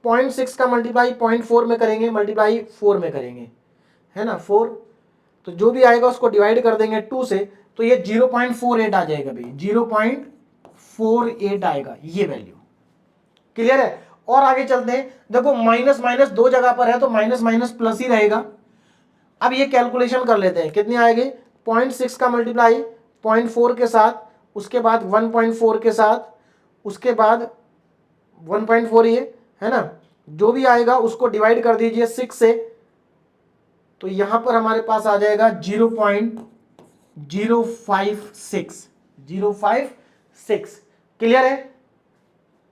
0.6 का मल्टीप्लाई 0.4 में करेंगे, मल्टीप्लाई 4 में करेंगे, है ना 4, तो जो भी आएगा उसको डिवाइड कर देंगे 2 से, तो ये 0.48 आ जाएगा भाई, 0.48 आएगा ये वैल्यू। क्लियर है? और आगे चलते हैं। देखो माइनस माइनस दो जगह पर है तो माइनस माइनस प्लस ही रहेगा। अब ये कैलकुलेशन कर लेते हैं, कितनी आएगी? 0.6 का मल्टीप्लाई 0.4 के साथ, उसके बाद 1.4 के साथ, उसके बाद 1.4 ये है ना, जो भी आएगा उसको डिवाइड कर दीजिए 6 से, तो यहां पर हमारे पास आ जाएगा 0.056। क्लियर है?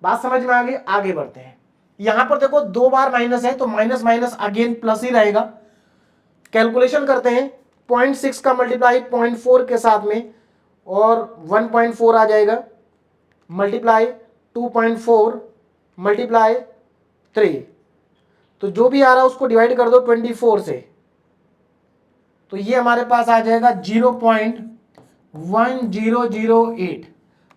बात समझ में आ गई? आगे बढ़ते हैं। यहां पर देखो 2 बार माइनस है तो माइनस माइनस अगेन प्लस ही रहेगा। कैलकुलेशन करते हैं। 0.6 का मल्टीप्लाई 0.4 के साथ में, और 1.4 आ जाएगा, मल्टीप्लाई 2.4 मल्टीप्लाई 3, तो जो भी आ रहा है उसको डिवाइड कर दो 24 से, तो ये हमारे पास आ जाएगा 0.1008।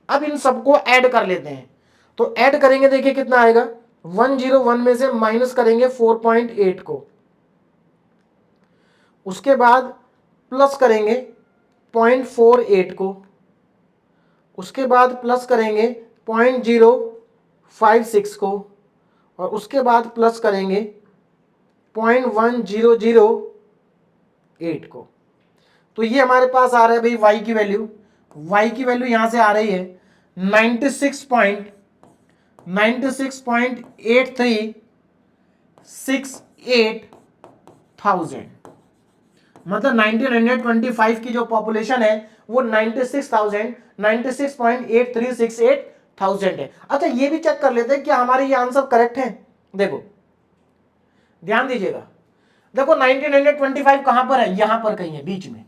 अब इन सबको ऐड कर लेते हैं, तो ऐड करेंगे, देखिए कितना आएगा। 101 में से माइनस करेंगे 4.8 को, उसके बाद प्लस करेंगे 0.48 को, उसके बाद प्लस करेंगे 0.056 को, और उसके बाद प्लस करेंगे 0.1008 को। तो ये हमारे पास आ रहा है भाई y की वैल्यू। y की वैल्यू यहां से आ रही है 96.8368,000। मतलब 1925 की जो पॉपुलेशन है वो 96,96.8368,000 है। अच्छा ये भी चेक कर लेते हैं कि हमारे ये आंसर करेक्ट है। देखो ध्यान दीजिएगा, देखो 1925 कहां पर है? यहां पर कहीं है बीच में,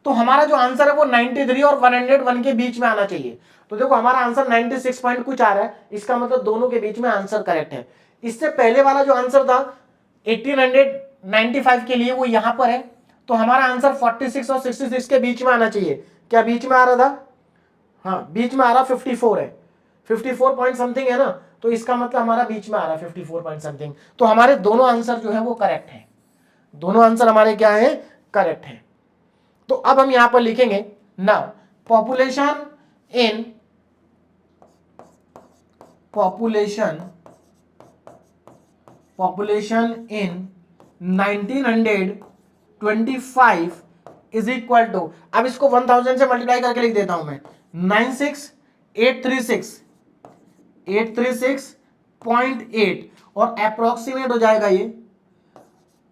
तो हमारा जो आंसर है वो 93 और 101 के बीच में आना चाहिए। तो देखो हमारा आंसर 96 पॉइंट कुछ आ रहा है, इसका मतलब दोनों के बीच में आंसर करेक्ट है। इससे पहले वाला जो आंसर था 1895 के लिए वो यहां पर है, तो हमारा आंसर 46 और 66 के बीच में आना चाहिए। क्या बीच में आ रहा था? हाँ बीच में आ रहा, 54 है, 54 पॉइंट समथिंग है ना, तो इसका मतलब हमारा बीच में आ रहा है 54 पॉइंट समथिंग। तो हमारे दोनों आंसर जो है वो करेक्ट है, दोनों आंसर हमारे क्या है? करेक्ट है। तो अब हम यहां पर लिखेंगे now population in 1925 is equal to, अब इसको 1000 से मल्टीप्लाई करके लिख देता हूं मैं, 96836.8 और अप्रोक्सीमेट हो जाएगा ये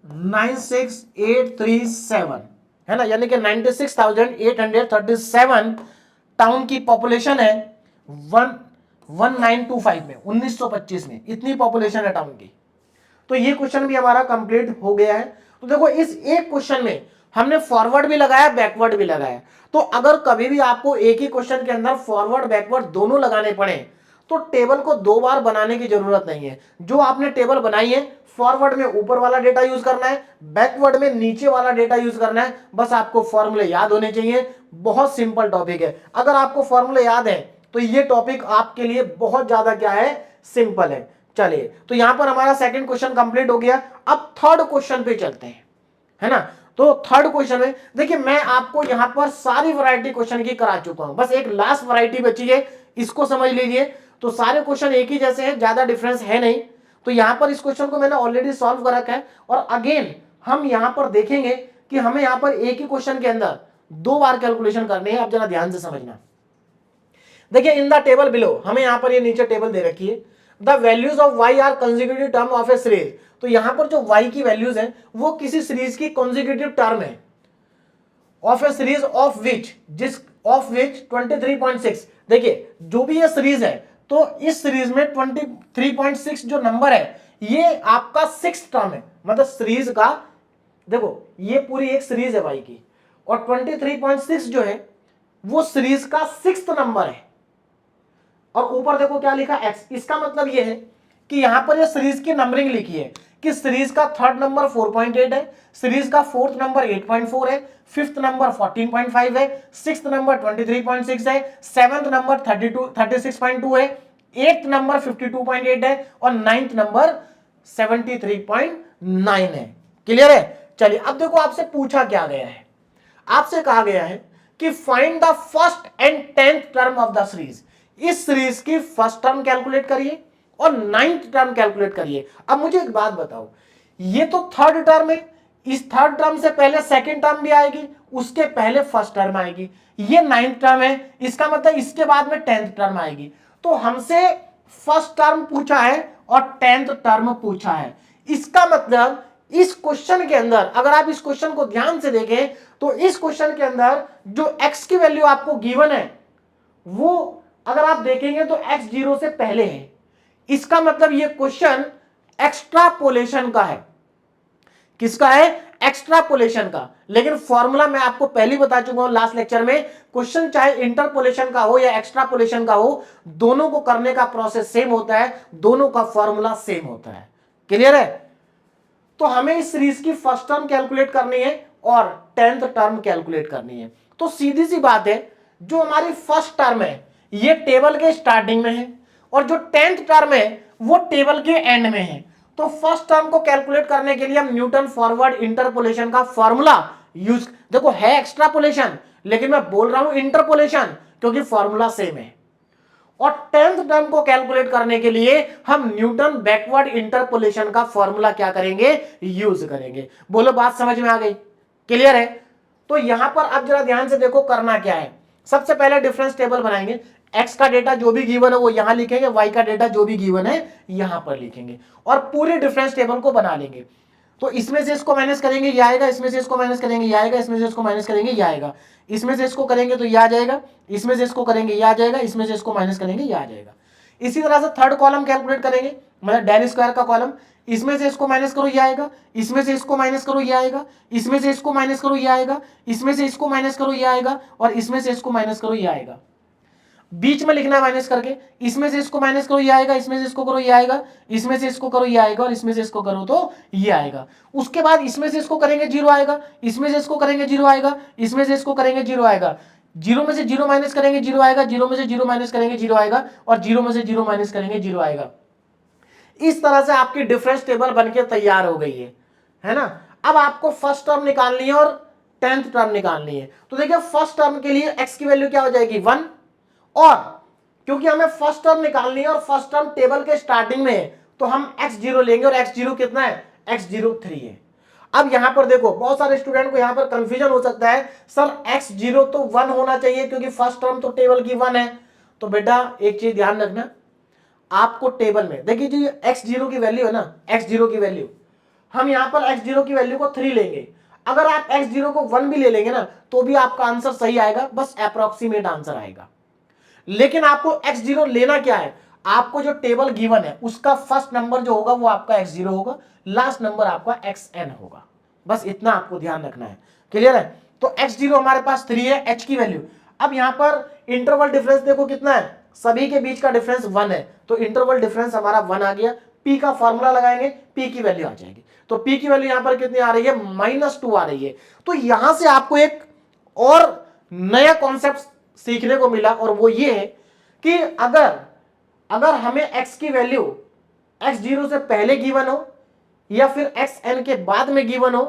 96837, है ना, यानी कि 96,837 टाउन की पॉपुलेशन है 1925 में, 1925 में इतनी पॉपुलेशन है टाउन की। तो ये क्वेश्चन भी हमारा कंप्लीट हो गया है। तो देखो इस एक क्वेश्चन में हमने फॉरवर्ड भी लगाया, बैकवर्ड भी लगाया। तो अगर कभी भी आपको एक ही क्वेश्चन के अंदर फॉरवर्ड बैकवर्ड दोनों लगाने पड़े तो टेबल को 2 बार बनाने की जरूरत नहीं है। जो आपने टेबल बनाई है, फॉरवर्ड में ऊपर वाला डेटा यूज करना है, बैकवर्ड में नीचे वाला डेटा यूज करना है। बस आपको फॉर्मूले याद होने चाहिए। बहुत सिंपल टॉपिक है। अगर आपको फॉर्मूले याद है तो ये टॉपिक आपके लिए बहुत ज्यादा क्या है, सिंपल है। चलिए, तो यहां पर हमारा सेकंड क्वेश्चन कंप्लीट हो गया। अब थर्ड क्वेश्चन पे चलते हैं, है ना। तो थर्ड क्वेश्चन में देखिए, मैं आपको यहां पर सारी वैरायटी क्वेश्चन की करा चुका हूं, बस एक लास्ट वैरायटी बची है, इसको समझ लीजिए। तो सारे क्वेश्चन एक ही जैसे हैं, ज्यादा डिफरेंस है नहीं। तो यहां पर इस क्वेश्चन को मैंने ऑलरेडी सॉल्व कर रखा है, और अगेन हम यहां पर देखेंगे कि हमें यहां पर एक ही क्वेश्चन के अंदर 2 बार कैलकुलेशन करनी है। आप जरा ध्यान से समझना। देखिए, इन द टेबल बिलो, हमें यहां पर ये नीचे टेबल दे रखी है, the values of y are consecutive term of a series. तो यहां पर जो y की वैल्यूज हैं वो किसी सीरीज की कंसेक्यूटिव टर्म है, of a series of which 23.6। देखिए, जो भी ये सीरीज है, तो इस सीरीज में 23.6 जो नंबर है ये आपका 6th टर्म है। मतलब सीरीज का, देखो ये पूरी एक सीरीज है y की, और 23.6 जो है वो सीरीज का 6th नंबर है। और ऊपर देखो क्या लिखा, x। इसका मतलब ये है कि यहां पर ये सीरीज की नंबरिंग लिखी है कि सीरीज का 3rd नंबर 4.8 है, सीरीज का 4th नंबर 8.4 है, 5th नंबर 14.5 है, 6th नंबर 23.6 है, 7th नंबर 36.2 है, 8th नंबर 52.8 है, और 9th नंबर 73.9 है। क्लियर है। चलिए, अब देखो आपसे पूछा क्या गया है, आपसे कहा गया है कि find the first and 10th term of the series. इस सीरीज की फर्स्ट टर्म कैलकुलेट करिए और 9th टर्म कैलकुलेट करिए। अब मुझे एक बात बताओ, ये तो 3rd टर्म है, इस 3rd टर्म से पहले 2nd टर्म भी आएगी, उसके पहले फर्स्ट टर्म आएगी। ये 9th टर्म है, इसका मतलब इसके बाद में 10th टर्म आएगी। तो हमसे फर्स्ट टर्म पूछा है और 10th टर्म पूछा है। इसका मतलब इस क्वेश्चन के अंदर, अगर आप इस क्वेश्चन को ध्यान से देखें तो इस क्वेश्चन के अंदर जो x की वैल्यू आपको गिवन है वो अगर आप देखेंगे तो x 0 से पहले है। इसका मतलब ये क्वेश्चन एक्स्ट्रापोलेशन का है। किसका है? एक्स्ट्रापोलेशन का। लेकिन फॉर्मूला मैं आपको पहले बता चुका हूं लास्ट लेक्चर में, क्वेश्चन चाहे इंटरपोलेशन का हो या एक्स्ट्रापोलेशन का हो, दोनों को करने का प्रोसेस सेम होता है, दोनों का फॉर्मूला सेम होता है। क्लियर है। तो हमें इस सीरीज की फर्स्ट टर्म कैलकुलेट करनी है और 10th टर्म कैलकुलेट करनी है। तो सीधी सी बात है, जो हमारी फर्स्ट टर्म है ये टेबल के स्टार्टिंग में है, और जो 10th टर्म है वो टेबल के एंड में है। तो फर्स्ट टर्म को कैलकुलेट करने के लिए हम न्यूटन फॉरवर्ड इंटरपोलेशन का फॉर्मूला यूज, देखो है एक्स्ट्रापोलेशन लेकिन मैं बोल रहा हूं इंटरपोलेशन, क्योंकि फॉर्मूला सेम है। और 10th टर्म को कैलकुलेट करने के लिए हम न्यूटन बैकवर्ड इंटरपोलेशन का फॉर्मूला क्या करेंगे? यूज करेंगे। बोलो, बात समझ में आ गई? क्लियर है। तो यहां पर अब जरा ध्यान से देखो करना क्या है। सबसे पहले डिफरेंस टेबल बनाएंगे, x का डेटा जो भी गिवन है वो यहां लिखेंगे, y का डेटा जो भी गिवन है यहां पर लिखेंगे, और पूरे डिफरेंस टेबल को बना लेंगे। तो इसमें से इसको माइनस करेंगे ये आएगा, इसमें से इसको माइनस करेंगे ये आएगा, इसमें से इसको माइनस करेंगे ये आएगा, इसमें से इसको करेंगे तो ये आ जाएगा, इसमें से इसको करेंगे ये आ जाएगा, इसमें से इसको माइनस करेंगे ये आ जाएगा। इसी तरह से थर्ड कॉलम कैलकुलेट करेंगे, मतलब डेल स्क्वायर का कॉलम, इसमें से इसको माइनस करो ये आएगा, इसमें से इसको माइनस करो ये आएगा, इसमें से इसको माइनस करो ये आएगा, इसमें से इसको माइनस करो ये आएगा, और इसमें से इसको माइनस करो ये आएगा। बीच में लिखना है माइनस करके, इसमें से इसको माइनस करो ये आएगा, इसमें से इसको करो ये आएगा, इसमें से इसको करो ये आएगा, और इसमें से इसको करो तो ये आएगा। उसके बाद इसमें से इसको करेंगे जीरो आएगा, इसमें से इसको करेंगे जीरो आएगा, इसमें से इसको करेंगे जीरो आएगा, जीरो में से जीरो माइनस करेंगे जीरो आएगा, जीरो में से जीरो माइनस करेंगे जीरो आएगा, और जीरो में से जीरो माइनस करेंगे जीरो आएगा। इस तरह से आपकी डिफरेंस टेबल बनके तैयार हो गई है ना। अब आपको फर्स्ट टर्म निकालनी है और 10th टर्म निकालनी है। तो देखिए, फर्स्ट टर्म के लिए x की वैल्यू क्या हो जाएगी? 1, और क्योंकि हमें फर्स्ट टर्म निकालनी है और फर्स्ट टर्म टेबल के स्टार्टिंग में है, तो हम x0 लेंगे, और x0 कितना है? x0 3 है। अब यहां पर देखो, बहुत सारे स्टूडेंट को यहां पर कंफ्यूजन हो सकता है, सर x0 तो 1 होना चाहिए क्योंकि फर्स्ट टर्म तो टेबल की 1 है। तो बेटा एक चीज ध्यान रखना, आपको टेबल में देखिए जो x0 की वैल्यू है ना, x0 की वैल्यू, हम यहां पर x0 की वैल्यू को 3 लेंगे। अगर आप x0 को 1 भी ले लेंगे ना तो भी आपका आंसर सही आएगा, बस अप्रोक्सीमेट आंसर आएगा। लेकिन आपको x0 लेना क्या है? आपको जो टेबल गिवन है उसका फर्स्ट नंबर जो होगा वो आपका x0 होगा, लास्ट नंबर आपका xn होगा। बस इतना आपको ध्यान रखना है। क्लियर है? तो x0 हमारे पास 3 है, h की वैल्यू। अब यहां पर इंटरवल डिफरेंस देखो कितना है, सभी के बीच का डिफरेंस 1 है, तो इंटरवल डिफरेंस हमारा 1 आ गया। p का फॉर्मूला लगाएंगे, p की वैल्यू आ जाएगी। तो p की वैल्यू यहां पर कितनी आ रही है, -2 आ रही है। तो यहां से आपको एक और नया कॉन्सेप्ट सीखने को मिला, और वो ये है कि अगर हमें x की वैल्यू x0 से पहले गिवन हो या फिर xn के बाद में गिवन हो,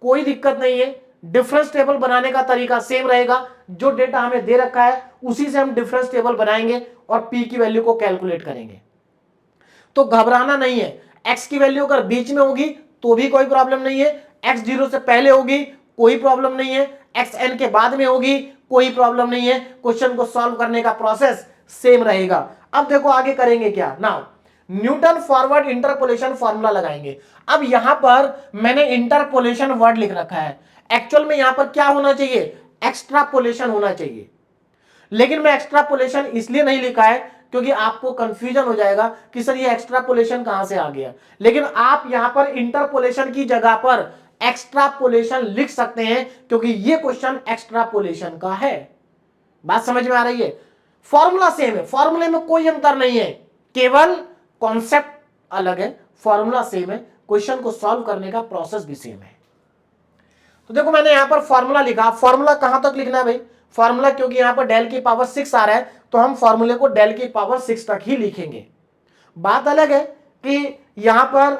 कोई दिक्कत नहीं है। डिफरेंस टेबल बनाने का तरीका सेम रहेगा, जो डेटा हमें दे रखा है उसी से हम डिफरेंस टेबल बनाएंगे और p की वैल्यू को कैलकुलेट करेंगे। तो घबराना नहीं है, x की वैल्यू अगर बीच में होगी तो भी कोई प्रॉब्लम नहीं है, x0 से पहले होगी कोई प्रॉब्लम नहीं है, xn के बाद में होगी कोई प्रॉब्लम नहीं है। क्वेश्चन को सॉल्व करने का प्रोसेस सेम रहेगा। अब देखो आगे करेंगे क्या, now Newton forward interpolation formula लगाएंगे। अब यहां पर मैंने इंटरपोलेशन वर्ड लिख रखा है, एक्चुअल में यहां पर क्या होना चाहिए, एक्स्ट्रापोलेशन होना चाहिए, लेकिन मैं एक्स्ट्रापोलेशन इसलिए नहीं लिखा है क्योंकि आपको कंफ्यूजन हो जाएगा कि सर ये एक्स्ट्रापोलेशन कहां से आ गया। लेकिन आप यहां पर इंटरपोलेशन की जगह पर एक्स्ट्रापोलेशन लिख सकते हैं क्योंकि ये क्वेश्चन एक्स्ट्रापोलेशन का है। बात समझ में आ रही है? फॉर्मूला सेम है, फॉर्मूले में कोई अंतर नहीं है, केवल कॉन्सेप्ट अलग है, फॉर्मूला सेम है, क्वेश्चन को सॉल्व करने का प्रोसेस भी सेम है। तो देखो मैंने यहां पर फॉर्मूला लिखा, फॉर्मूला कहां तक लिखना है भाई, फॉर्मूला क्योंकि यहां पर डेल की पावर 6 आ रहा है तो हम फॉर्मूले को डेल की पावर 6 तक ही लिखेंगे। बात अलग है कि यहां पर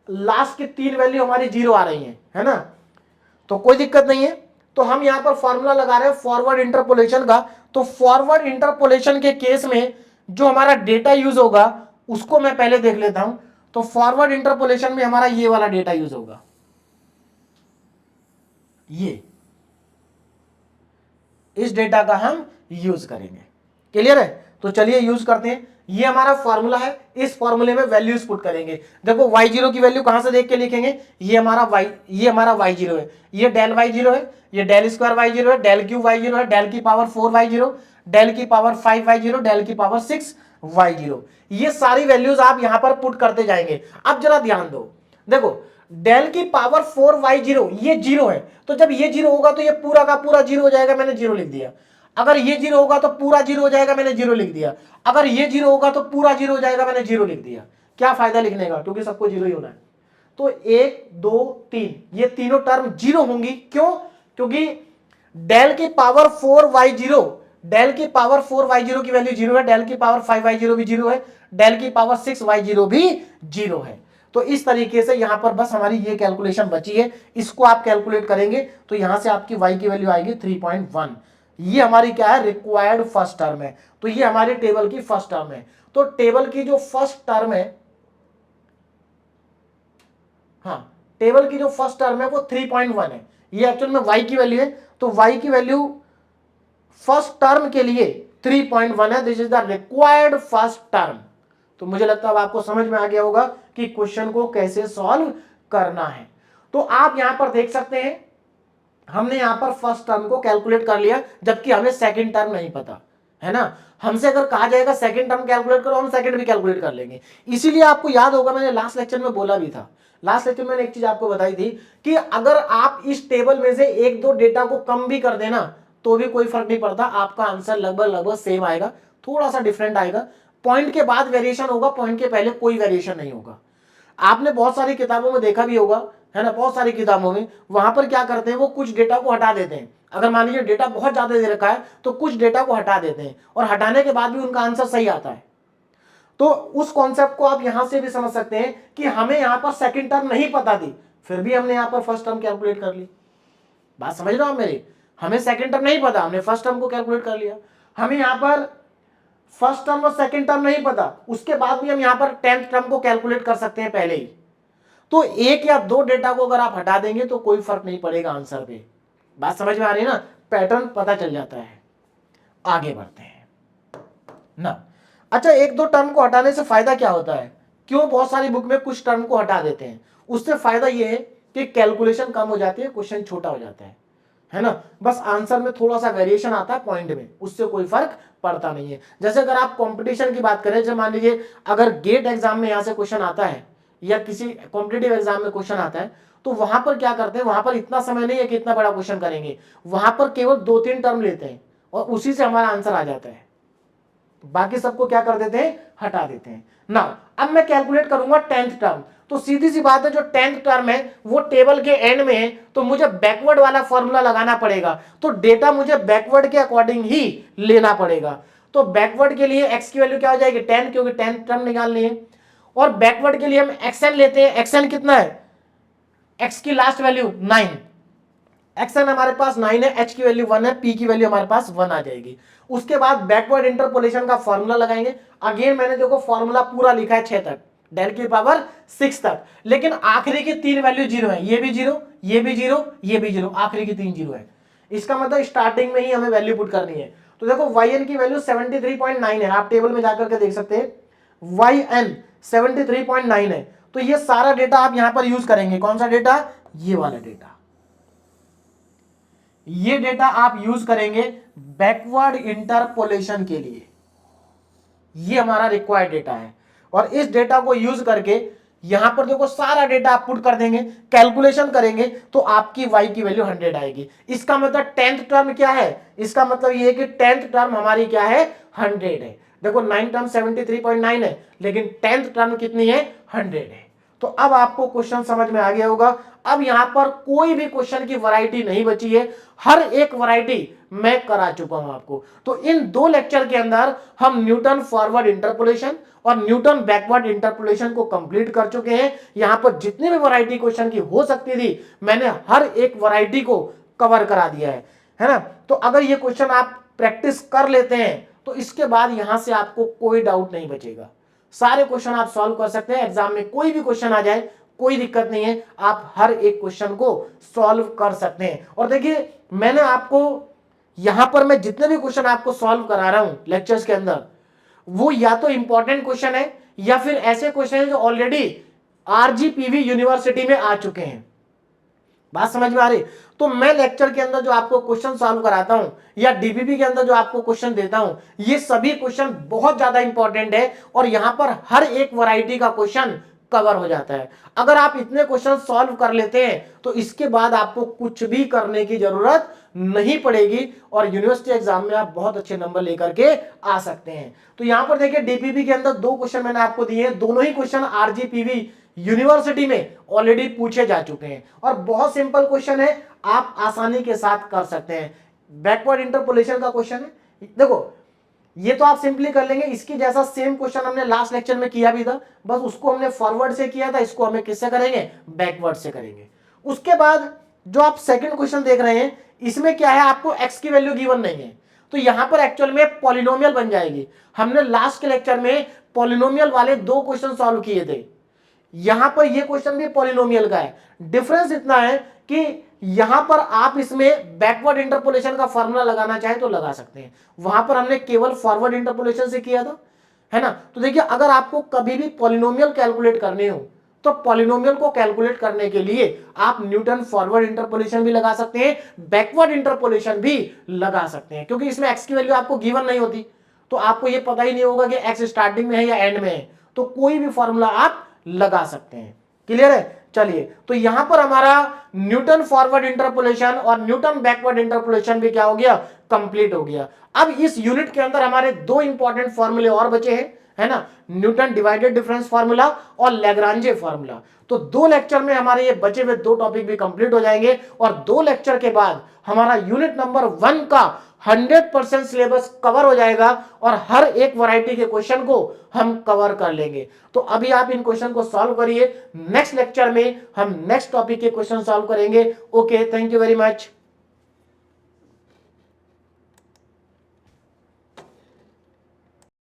लास्ट की 3 वैल्यू हमारी 0 आ रही है ना, तो कोई दिक्कत नहीं है। तो हम यहां पर फॉर्मूला लगा रहे हैं फॉरवर्ड इंटरपोलेशन का। तो फॉरवर्ड इंटरपोलेशन के केस में जो हमारा डेटा यूज होगा उसको मैं पहले देख लेता हूं। तो फॉरवर्ड इंटरपोलेशन में हमारा ये वाला डेटा यूज होगा, ये इस डेटा का हम यूज करेंगे। क्लियर है? तो चलिए यूज करते हैं। ये हमारा फॉर्मूला है, इस फॉर्मूले में वैल्यूज पुट करेंगे। देखो y0 की वैल्यू कहां से देख के लिखेंगे, ये हमारा y0 है, ये डेल y0 है, ये डेल स्क्वायर y0 है, डेल क्यूब y0 है, डेल की पावर 4y0, डेल की पावर 5y0, डेल की पावर 6y0। ये सारी वैल्यूज आप यहां पर पुट करते जाएंगे। अब जरा ध्यान दो, देखो डेल की पावर 4y0 ये 0 है, तो जब ये 0 होगा तो ये पूरा का पूरा 0 हो जाएगा, मैंने 0 लिख दिया। अगर ये 0 होगा तो पूरा 0 हो जाएगा, मैंने 0 लिख दिया। अगर ये 0 होगा तो पूरा 0 हो जाएगा, मैंने 0 लिख दिया। क्या फायदा लिखने का, क्योंकि सबको 0 ही होना है। तो 1 2 3 ये तीनों टर्म 0 होंगी। क्यों? क्योंकि डेल की पावर 4y0, डेल की पावर 4y0 की वैल्यू 0 है, डेल की पावर 5y0 भी 0 है, डेल की पावर 6y0 भी 0 है। तो इस तरीके से यहां पर बस हमारी ये कैलकुलेशन बची है, इसको आप कैलकुलेट करेंगे तो यहां से आपकी y की वैल्यू आएगी 3.1। ये हमारी क्या है, रिक्वायर्ड फर्स्ट टर्म है। तो ये हमारी टेबल की फर्स्ट टर्म है। तो टेबल की जो फर्स्ट टर्म है, हाँ टेबल की जो फर्स्ट टर्म है वो 3.1 है। ये एक्चुअल में y की वैल्यू है, तो y की वैल्यू फर्स्ट टर्म के लिए 3.1 है। This is the required first term. तो मुझे लगता है अब आपको समझ में आ गया होगा कि क्वेश्चन को कैसे सॉल्व करना है। तो आप यहां पर देख सकते हैं हमने यहां पर फर्स्ट टर्म को कैलकुलेट कर लिया, जबकि हमें सेकंड टर्म नहीं पता है ना। हमसे अगर कहा जाएगा सेकंड टर्म कैलकुलेट करो, हम सेकंड भी कैलकुलेट कर लेंगे। इसीलिए आपको याद होगा मैंने लास्ट लेक्चर में बोला भी था, लास्ट लेक्चर में मैंने एक चीज आपको बताई थी कि अगर आप इस टेबल में से एक दो डेटा को कम भी कर देना तो भी कोई फर्क नहीं पड़ता, आपका आंसर लगभग सेम आएगा, थोड़ा सा डिफरेंट आएगा। पॉइंट के बाद वेरिएशन होगा, पॉइंट के पहले कोई वेरिएशन नहीं होगा। आपने बहुत सारी किताबों में देखा भी होगा, है ना, बहुत सारी किताबों में वहां पर क्या करते हैं, वो कुछ डेटा को हटा देते हैं। अगर मान लीजिए डेटा बहुत ज्यादा दे रखा है तो कुछ डेटा को हटा देते हैं, और हटाने के बाद भी उनका आंसर सही आता है। तो उस कॉन्सेप्ट को आप यहां से भी समझ सकते हैं कि हमें यहां पर सेकंड टर्म नहीं पता थी, फिर भी हमने यहां पर फर्स्ट टर्म कैलकुलेट कर ली। बात समझ रहे हो आप मेरी? हमें सेकंड टर्म नहीं पता, हमने फर्स्ट टर्म को कैलकुलेट कर लिया। हमें यहां पर फर्स्ट टर्म और सेकंड टर्म नहीं पता, उसके बाद भी हम यहां पर टेंथ टर्म को कैलकुलेट कर सकते हैं पहले ही। तो एक या दो डेटा को अगर आप हटा देंगे तो कोई फर्क नहीं पड़ेगा आंसर पे। बात समझ में आ रही है ना, पैटर्न पता चल जाता है। आगे बढ़ते हैं ना। अच्छा, एक दो टर्म को हटाने से फायदा क्या होता है, क्यों बहुत सारी बुक में कुछ टर्म को हटा देते हैं? उससे फायदा यह है कि कैलकुलेशन कम हो जाती है, क्वेश्चन छोटा हो जाता है ना। बस आंसर में थोड़ा सा वेरिएशन आता है पॉइंट में, उससे कोई फर्क पड़ता नहीं है। जैसे अगर आप कंपटीशन की बात करें, जब मान लीजिए अगर गेट एग्जाम में यहां से क्वेश्चन आता है या किसी कॉम्पिटिटिव एग्जाम में क्वेश्चन आता है, तो वहां पर क्या करते हैं, वहां पर इतना समय नहीं है कि इतना बड़ा क्वेश्चन करेंगे, वहां पर केवल 2-3 टर्म लेते हैं और उसी से हमारा आंसर आ जाता है, बाकी सबको क्या कर देते हैं, हटा देते हैं ना। अब मैं कैलकुलेट करूंगा 10th टर्म, तो सीधी सी बात है जो 10th टर्म है वो टेबल के एंड में है, तो मुझे बैकवर्ड वाला फॉर्मूला लगाना पड़ेगा, तो डेटा मुझे बैकवर्ड के अकॉर्डिंग ही लेना पड़ेगा। तो बैकवर्ड के लिए x की वैल्यू क्या हो जाएगी 10, क्योंकि 10th टर्म निकालनी है, और बैकवर्ड के लिए हम xn लेते हैं, xn कितना है, x की लास्ट वैल्यू 9, xn हमारे पास 9 है, h की वैल्यू 1 है, p की वैल्यू हमारे पास 1 आ जाएगी। उसके बाद बैकवर्ड इंटरपोलेशन का फॉर्मूला लगाएंगे। अगेन मैंने देखो फॉर्मूला पूरा लिखा है 6 तक, डेल की पावर 6 तक, लेकिन आखिरी की 3 वैल्यू 0 है, ये भी 0, ये भी 0, ये भी 0, आखिरी की 3 0 है। इसका मतलब स्टार्टिंग में ही हमें वैल्यू पुट करनी है। तो देखो yn की वैल्यू 73.9 है, आप टेबल में जाकर के देख सकते हैं yn 73.9 है। तो ये सारा डेटा आप यहां पर यूज करेंगे, कौन सा डेटा, ये वाला डेटा, ये डेटा आप यूज करेंगे बैकवर्ड इंटरपोलेशन के लिए, ये हमारा रिक्वायर्ड डेटा है। और इस डेटा को यूज करके यहां पर देखो सारा डेटा आप पुट कर देंगे, कैलकुलेशन करेंगे तो आपकी y की वैल्यू 100 आएगी। इसका मतलब 10th टर्म क्या है, इसका मतलब ये है कि 10th टर्म हमारी क्या है, 100 है। देखो 9 टर्म 73.9 है, लेकिन 10th टर्म कितनी है, 100 है। तो अब आपको क्वेश्चन समझ में आ गया होगा। अब यहां पर कोई भी क्वेश्चन की वैरायटी नहीं बची है, हर एक वैरायटी मैं करा चुका हूं आपको। तो इन 2 लेक्चर के अंदर हम न्यूटन फॉरवर्ड इंटरपोलेशन और न्यूटन बैकवर्ड इंटरपोलेशन को कंप्लीट कर चुके हैं। यहां पर जितनी भी वैरायटी क्वेश्चन की हो सकती थी, मैंने हर एक वैरायटी को कवर करा दिया है ना। तो अगर ये क्वेश्चन आप प्रैक्टिस कर लेते हैं तो इसके बाद यहां से आपको कोई डाउट नहीं बचेगा, सारे क्वेश्चन आप सॉल्व कर सकते हैं। एग्जाम में कोई भी क्वेश्चन आ जाए कोई दिक्कत नहीं है, आप हर एक क्वेश्चन को सॉल्व कर सकते हैं। और देखिए मैंने आपको यहां पर मैं जितने भी क्वेश्चन आपको सॉल्व करा रहा हूं लेक्चर्स के अंदर, वो या तो इंपॉर्टेंट क्वेश्चन है या फिर ऐसे क्वेश्चन है जो ऑलरेडी आरजीपीवी यूनिवर्सिटी में आ चुके हैं। बात समझ में आ रही। तो मैं लेक्चर के अंदर जो आपको क्वेश्चन सॉल्व कराता हूं या डीपीपी के अंदर जो आपको क्वेश्चन देता हूं, ये सभी क्वेश्चन बहुत ज्यादा इंपॉर्टेंट है और यहां पर हर एक वैरायटी का क्वेश्चन कवर हो जाता है। अगर आप इतने क्वेश्चन सॉल्व कर लेते हैं तो इसके बाद आपको कुछ भी करने की जरूरत नहीं पड़ेगी और यूनिवर्सिटी एग्जाम में आप बहुत अच्छे नंबर लेकर के आ सकते हैं। तो यहां पर देखिए डीपीपी के अंदर 2 क्वेश्चन मैंने आपको दिए हैं, दोनों ही क्वेश्चन आरजीपीवी यूनिवर्सिटी में ऑलरेडी पूछे जा चुके हैं और बहुत सिंपल क्वेश्चन है, आप आसानी के साथ कर सकते हैं। बैकवर्ड इंटरपोलेशन का क्वेश्चन है, देखो ये तो आप सिंपली कर लेंगे, इसकी जैसा सेम क्वेश्चन हमने लास्ट लेक्चर में किया भी था, बस उसको हमने फॉरवर्ड से किया था, इसको हमें किससे करेंगे, बैकवर्ड से करेंगे। उसके बाद जो आप सेकंड क्वेश्चन देख रहे हैं, इसमें क्या है, आपको x की वैल्यू गिवन नहीं है, तो यहां पर एक्चुअल में पॉलिनोमियल बन जाएगी। हमने लास्ट के लेक्चर में पॉलिनोमियल वाले 2 क्वेश्चन सॉल्व किए थे, यहां पर ये क्वेश्चन भी पॉलिनोमियल का है। डिफरेंस इतना है कि यहां पर आप इसमें बैकवर्ड इंटरपोलेशन का फॉर्मूला लगाना चाहे तो लगा सकते हैं, वहां पर हमने केवल फॉरवर्ड इंटरपोलेशन से किया था, है ना। तो देखिए अगर आपको कभी भी पॉलिनोमियल कैलकुलेट करने हो तो पॉलिनोमियल को कैलकुलेट करने के लिए आप न्यूटन फॉरवर्ड इंटरपोलेशन भी लगा सकते हैं, बैकवर्ड इंटरपोलेशन भी लगा सकते हैं, क्योंकि इसमें एक्स की वैल्यू आपको गिवन नहीं होती, तो आपको यह पता ही नहीं होगा कि एक्स स्टार्टिंग में है या एंड में है, तो कोई भी फॉर्मूला आप लगा सकते हैं। क्लियर है। चलिए तो यहां पर हमारा न्यूटन फॉरवर्ड इंटरपोलेशन और न्यूटन बैकवर्ड इंटरपोलेशन भी क्या हो गया, कंप्लीट हो गया। अब इस यूनिट के अंदर हमारे 2 इंपॉर्टेंट फॉर्मूले और बचे हैं, है ना, न्यूटन डिवाइडेड डिफरेंस फार्मूला और लैग्रांजे फार्मूला। तो 2 लेक्चर में हमारे ये बचे हुए 2 टॉपिक भी कंप्लीट हो जाएंगे और 2 लेक्चर के बाद हमारा यूनिट नंबर 1 का 100% सिलेबस कवर हो जाएगा और हर एक वैरायटी के क्वेश्चन को हम कवर कर लेंगे। तो अभी आप इन क्वेश्चन को सॉल्व करिए, नेक्स्ट लेक्चर में हम नेक्स्ट टॉपिक के क्वेश्चन सॉल्व करेंगे। Okay, thank you very much.